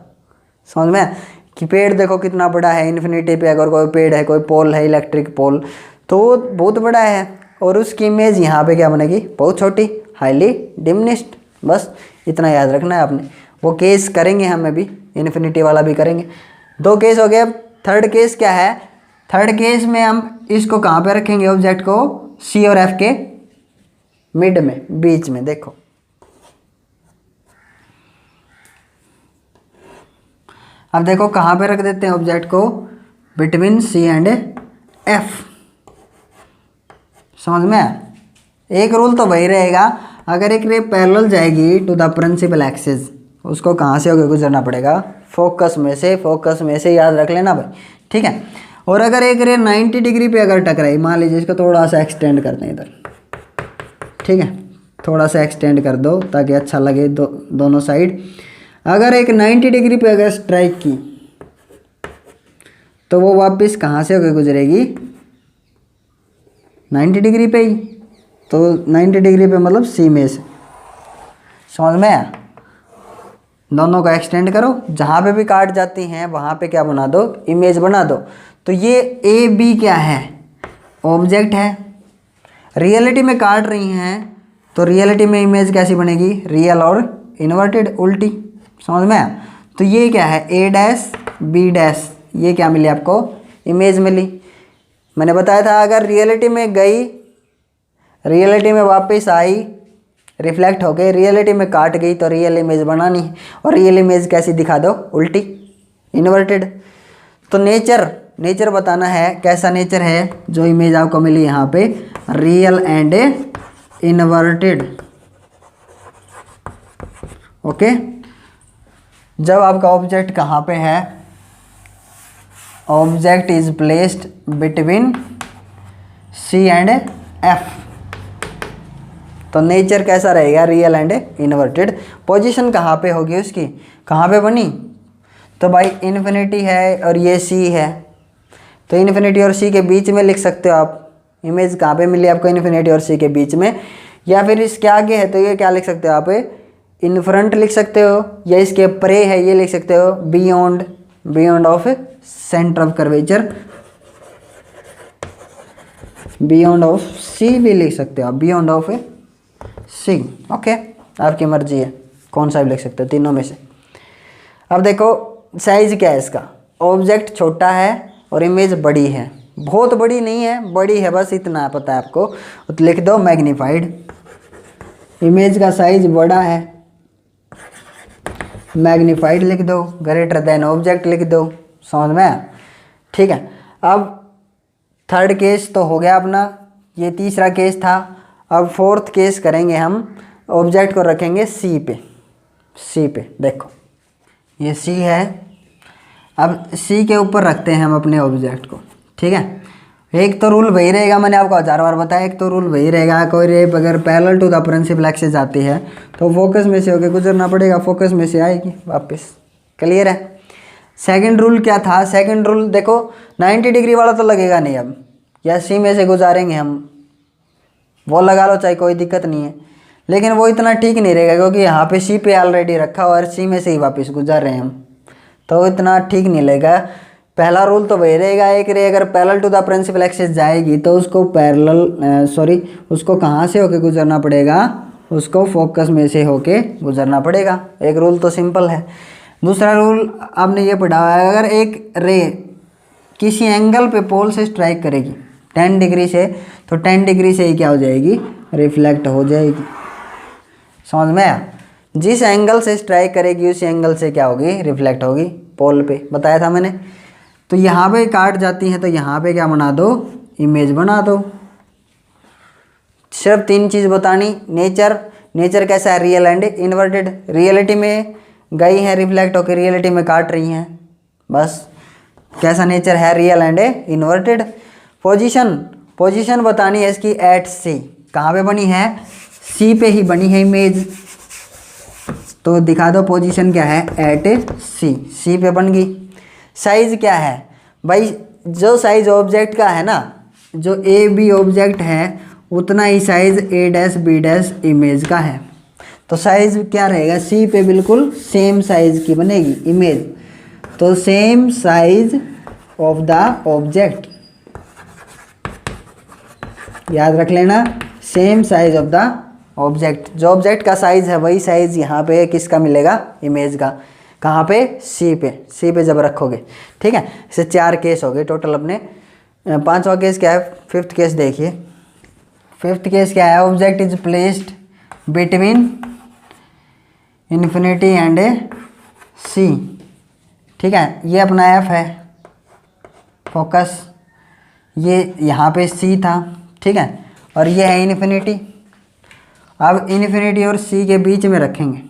S1: समझ में। कि पेड़ देखो कितना बड़ा है इन्फिनिटी पे, अगर कोई पेड़ है, कोई पोल है, इलेक्ट्रिक पोल, तो वो बहुत बड़ा है और उसकी इमेज यहाँ पे क्या बनेगी, बहुत छोटी, हाईली डिमिनिश्ड। बस इतना याद रखना है आपने। वो केस करेंगे हम अभी, इन्फिनिटी वाला भी करेंगे। 2 केस हो गए। अब थर्ड केस क्या है? थर्ड केस में हम इसको कहाँ पे रखेंगे? ऑब्जेक्ट को सी और एफ के मिड में, बीच में। देखो अब देखो कहाँ पे रख देते हैं ऑब्जेक्ट को? Between C and F. समझ में आया? एक रूल तो वही रहेगा, अगर एक रे पैरेलल जाएगी टू द प्रिंसिपल एक्सिस, उसको कहाँ से होकर गुजरना पड़ेगा? फोकस में से। फोकस में से याद रख लेना भाई, ठीक है। और अगर एक रे 90 डिग्री पे अगर टकराई, मान लीजिए इसको थोड़ा सा एक्सटेंड कर दें इधर, ठीक है, थोड़ा सा एक्सटेंड कर दो ताकि अच्छा लगे दोनों साइड। अगर एक 90 डिग्री पे अगर स्ट्राइक की तो वो वापस कहाँ से होकर गुजरेगी? 90 डिग्री पे ही। तो 90 डिग्री पे मतलब सी में से। समझ में आया? दोनों का एक्सटेंड करो, जहाँ पे भी काट जाती हैं वहाँ पे क्या बना दो? इमेज बना दो। तो ये ए बी क्या है? ऑब्जेक्ट है। रियलिटी में काट रही हैं तो रियलिटी में इमेज कैसी बनेगी? रियल और इन्वर्टेड, उल्टी। समझ में आया? तो ये क्या है? ए डैश बी डैश, ये क्या मिली आपको? इमेज मिली। मैंने बताया था अगर रियलिटी में गई, रियलिटी में वापस आई, रिफ्लेक्ट हो गई, रियलिटी में काट गई तो रियल इमेज बनानी है। और रियल इमेज कैसी दिखा दो? उल्टी, इन्वर्टेड। तो नेचर बताना है, कैसा नेचर है जो इमेज आपको मिली यहाँ पे? Real and inverted. ओके। जब आपका ऑब्जेक्ट कहाँ पे है? Object is placed between C and F, तो नेचर कैसा रहेगा? Real and inverted. पोजीशन कहाँ पे होगी उसकी? कहाँ पे बनी? तो भाई इन्फिनिटी है और ये सी है, तो इन्फिनिटी और सी के बीच में लिख सकते हो आप। इमेज कहाँ पे मिली आपको? इन्फिनिटी और सी के बीच में। या फिर इसके आगे है तो ये क्या लिख सकते हो आप? इन फ्रंट लिख सकते हो, या इसके परे है ये लिख सकते हो beyond of centre of curvature, beyond of C भी लिख सकते हो आप, बियॉन्ड ऑफ सी। ओके, आपकी मर्जी है कौन सा भी लिख सकते हो तीनों में से। अब देखो साइज क्या है इसका? ऑब्जेक्ट छोटा है और इमेज बड़ी है। बहुत बड़ी नहीं है, बड़ी है, बस इतना पता है आपको, तो लिख दो मैग्नीफाइड। इमेज का साइज बड़ा है, मैग्नीफाइड लिख दो, ग्रेटर देन ऑब्जेक्ट लिख दो। समझ में आया? ठीक है। अब थर्ड केस तो हो गया अपना, ये तीसरा केस था। अब फोर्थ केस करेंगे हम, ऑब्जेक्ट को रखेंगे सी पे। देखो ये सी है, अब सी के ऊपर रखते हैं हम अपने ऑब्जेक्ट को, ठीक है। एक तो रूल वही रहेगा, मैंने आपको 1000 बार बताया, एक तो रूल वही रहेगा, कोई रेप अगर parallel to the principal axis जाती है तो फोकस में से होकर गुजरना पड़ेगा, फोकस में से आएगी वापस। क्लियर है? सेकंड रूल क्या था? सेकंड रूल देखो 90 डिग्री वाला तो लगेगा नहीं, अब या सी में से गुजारेंगे हम, वो लगा लो चाहे, कोई दिक्कत नहीं है। लेकिन वो इतना ठीक नहीं रहेगा क्योंकि यहाँ पे सी पे ऑलरेडी रखा और सी में से ही वापस गुजार रहे हैं हम, तो इतना ठीक नहीं लगेगा। पहला रूल तो वही रहेगा, एक रे अगर parallel to the principal axis जाएगी तो उसको उसको कहाँ से होके गुजरना पड़ेगा? उसको फोकस में से होके गुजरना पड़ेगा। एक रूल तो सिंपल है। दूसरा रूल आपने ये पढ़ा है, अगर एक रे किसी एंगल पे पोल से स्ट्राइक करेगी 10 डिग्री से, तो 10 डिग्री से ही क्या हो जाएगी? रिफ्लेक्ट हो जाएगी। समझ में आया? जिस एंगल से स्ट्राइक करेगी उसी एंगल से क्या होगी? रिफ्लेक्ट होगी पोल पे, बताया था मैंने। तो यहाँ पे काट जाती हैं तो यहाँ पे क्या बना दो? इमेज बना दो। सिर्फ 3 चीज़ बतानी। नेचर कैसा है? Real and inverted. रियलिटी में गई हैं रिफ्लेक्ट होकर, रियलिटी में काट रही हैं, बस। कैसा नेचर है? Real and inverted. पोजीशन बतानी है इसकी एट सी। कहाँ पे बनी है? सी पे ही बनी है इमेज, तो दिखा दो पोजीशन क्या है? एट सी पे बन गई। साइज क्या है भाई? जो साइज ऑब्जेक्ट का है ना, जो ए बी ऑब्जेक्ट है उतना ही साइज ए डैश बी डैश इमेज का है। तो साइज क्या रहेगा? सी पे बिल्कुल सेम साइज की बनेगी इमेज, तो same size of the object, याद रख लेना, same size of the object, जो ऑब्जेक्ट का साइज है वही साइज यहाँ पे किसका मिलेगा, इमेज का। कहाँ पे, सी पे, सी पे जब रखोगे, ठीक है। इसे 4 केस हो गए टोटल अपने। 5वां केस क्या है, 5th केस देखिए। 5th केस क्या है, object is placed between infinity and C, ठीक है। ये अपना एफ है फोकस, ये यहाँ पे सी था, ठीक है, और ये है इन्फिनिटी। अब इन्फिनिटी और सी के बीच में रखेंगे,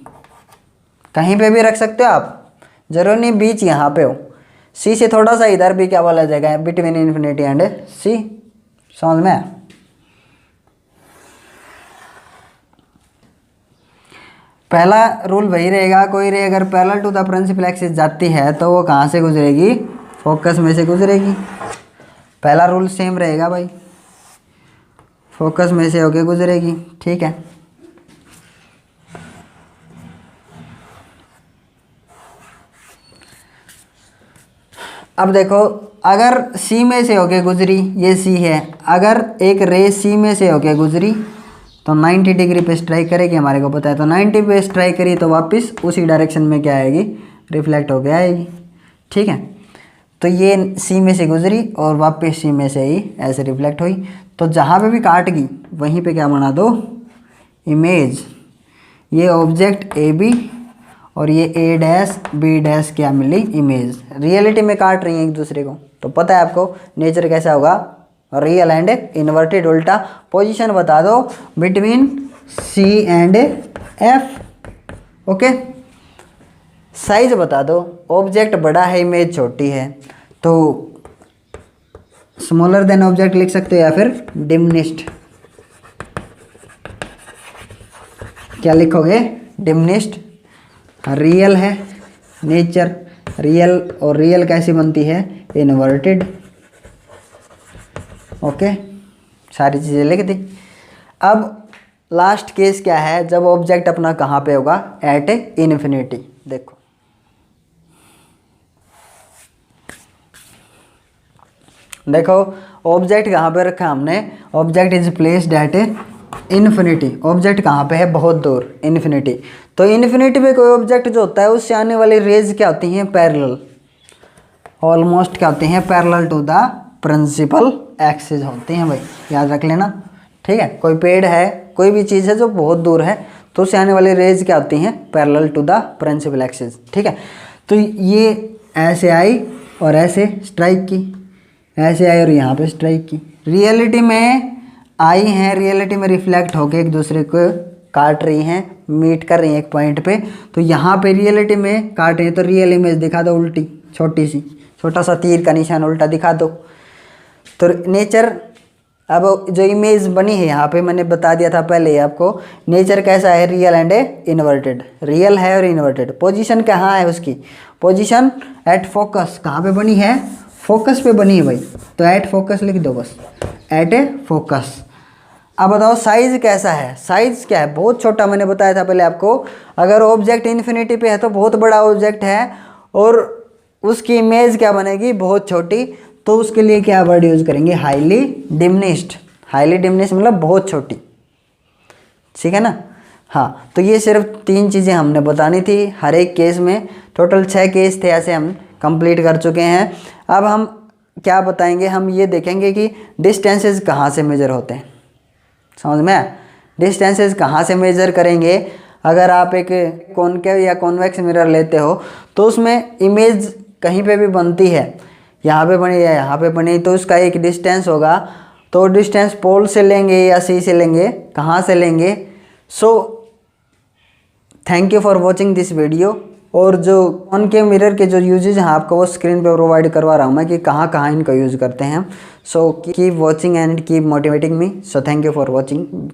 S1: कहीं पे भी रख सकते हो आप, जरूर नहीं बीच यहाँ पे हो। सी से थोड़ा सा इधर भी क्या बोला जाएगा, बिटवीन इन्फिनिटी एंड सी, समझ में। पहला रूल वही रहेगा, कोई रे अगर parallel to the principal axis जाती है तो वो कहाँ से गुजरेगी, फोकस में से गुजरेगी। पहला रूल सेम रहेगा भाई, फोकस में से होके गुजरेगी, ठीक है। अब देखो, अगर सी में से होके गुजरी, ये सी है, अगर एक रे सी में से होके गुजरी तो 90 डिग्री पे स्ट्राइक करेगी, हमारे को पता है। तो 90 पे स्ट्राइक करी तो वापस उसी डायरेक्शन में क्या आएगी, रिफ्लेक्ट होके आएगी, ठीक है। तो ये सी में से गुजरी और वापस सी में से ही ऐसे रिफ्लेक्ट हुई। तो जहाँ पे भी काट गई वहीं पे क्या बना दो, इमेज। ये ऑब्जेक्ट ए बी और ये ए डैश बी डैश क्या मिली, इमेज। रियलिटी में काट रही हैं एक दूसरे को, तो पता है आपको नेचर कैसा होगा, रियल एंड इन्वर्टेड। उल्टा पोजीशन बता दो between C and F, okay. Size बता दो, ऑब्जेक्ट बड़ा है इमेज छोटी है, तो स्मॉलर देन ऑब्जेक्ट लिख सकते हो या फिर डिमिनिश्ड। क्या लिखोगे, डिमिनिश्ड। रियल है नेचर, रियल, और रियल कैसी बनती है, इन्वर्टेड, ओके। सारी चीज़ें लिख दी। अब लास्ट केस क्या है, जब ऑब्जेक्ट अपना कहाँ पे होगा, एट इन्फिनिटी। देखो देखो ऑब्जेक्ट कहाँ पे रखा हमने, object is placed at infinity. Object कहाँ पे है, बहुत दूर, इन्फिनिटी। तो इन्फिनिटी पे कोई ऑब्जेक्ट जो होता है उससे आने वाली रेज क्या होती हैं, पैरेलल, ऑलमोस्ट क्या होती हैं, parallel to the principal axis होती हैं भाई, याद रख लेना, ठीक है। कोई पेड़ है, कोई भी चीज़ है जो बहुत दूर है, तो उससे आने वाली रेज क्या होती हैं, parallel to the principal axis, ठीक है। तो ये ऐसे आई और ऐसे स्ट्राइक की, ऐसे आई और यहाँ पे स्ट्राइक की। रियलिटी में आई हैं, रियलिटी में रिफ्लेक्ट होके एक दूसरे को काट रही हैं, मीट कर रही हैं एक पॉइंट पे। तो यहाँ पे रियलिटी में काट रही हैं, तो रियल इमेज दिखा दो उल्टी, छोटी सी, छोटा सा तीर का निशान उल्टा दिखा दो। तो नेचर, अब जो इमेज बनी है यहाँ पे मैंने बता दिया था पहले ही आपको, नेचर कैसा है, रियल एंड इन्वर्टेड। रियल है और इन्वर्टेड। पोजीशन कहाँ है उसकी, पोजीशन एट फोकस। कहाँ पे बनी है, फोकस पे बनी है भाई, तो एट फोकस लिख दो बस, एट ए फोकस। अब बताओ साइज कैसा है, साइज क्या है, बहुत छोटा। मैंने बताया था पहले आपको, अगर ऑब्जेक्ट इन्फिनिटी पे है तो बहुत बड़ा ऑब्जेक्ट है और उसकी इमेज क्या बनेगी, बहुत छोटी। तो उसके लिए क्या वर्ड यूज करेंगे, हाईली डिमिनिश्ड। हाईली डिमिनिश्ड मतलब बहुत छोटी, ठीक है ना। हाँ, तो ये सिर्फ 3 चीज़ें हमने बतानी थी हर एक केस में। टोटल 6 केस थे ऐसे, हम कंप्लीट कर चुके हैं। अब हम क्या बताएंगे, हम ये देखेंगे कि डिस्टेंसेस कहाँ से मेजर होते हैं, समझ में आया। डिस्टेंसेस कहाँ से मेजर करेंगे, अगर आप एक कॉनकेव या कॉन्वेक्स मिरर लेते हो तो उसमें इमेज कहीं पे भी बनती है, यहाँ पे बनी या यहाँ पे बनी, तो उसका एक डिस्टेंस होगा। तो डिस्टेंस पोल से लेंगे या सी से लेंगे, कहाँ से लेंगे। So thank you for watching this video. और जो कॉनकेव मिरर के जो यूजेज हैं आपको वो स्क्रीन पे प्रोवाइड करवा रहा हूँ मैं कि कहाँ कहाँ इनका यूज़ करते हैं। So keep watching and keep motivating me. So thank you for watching.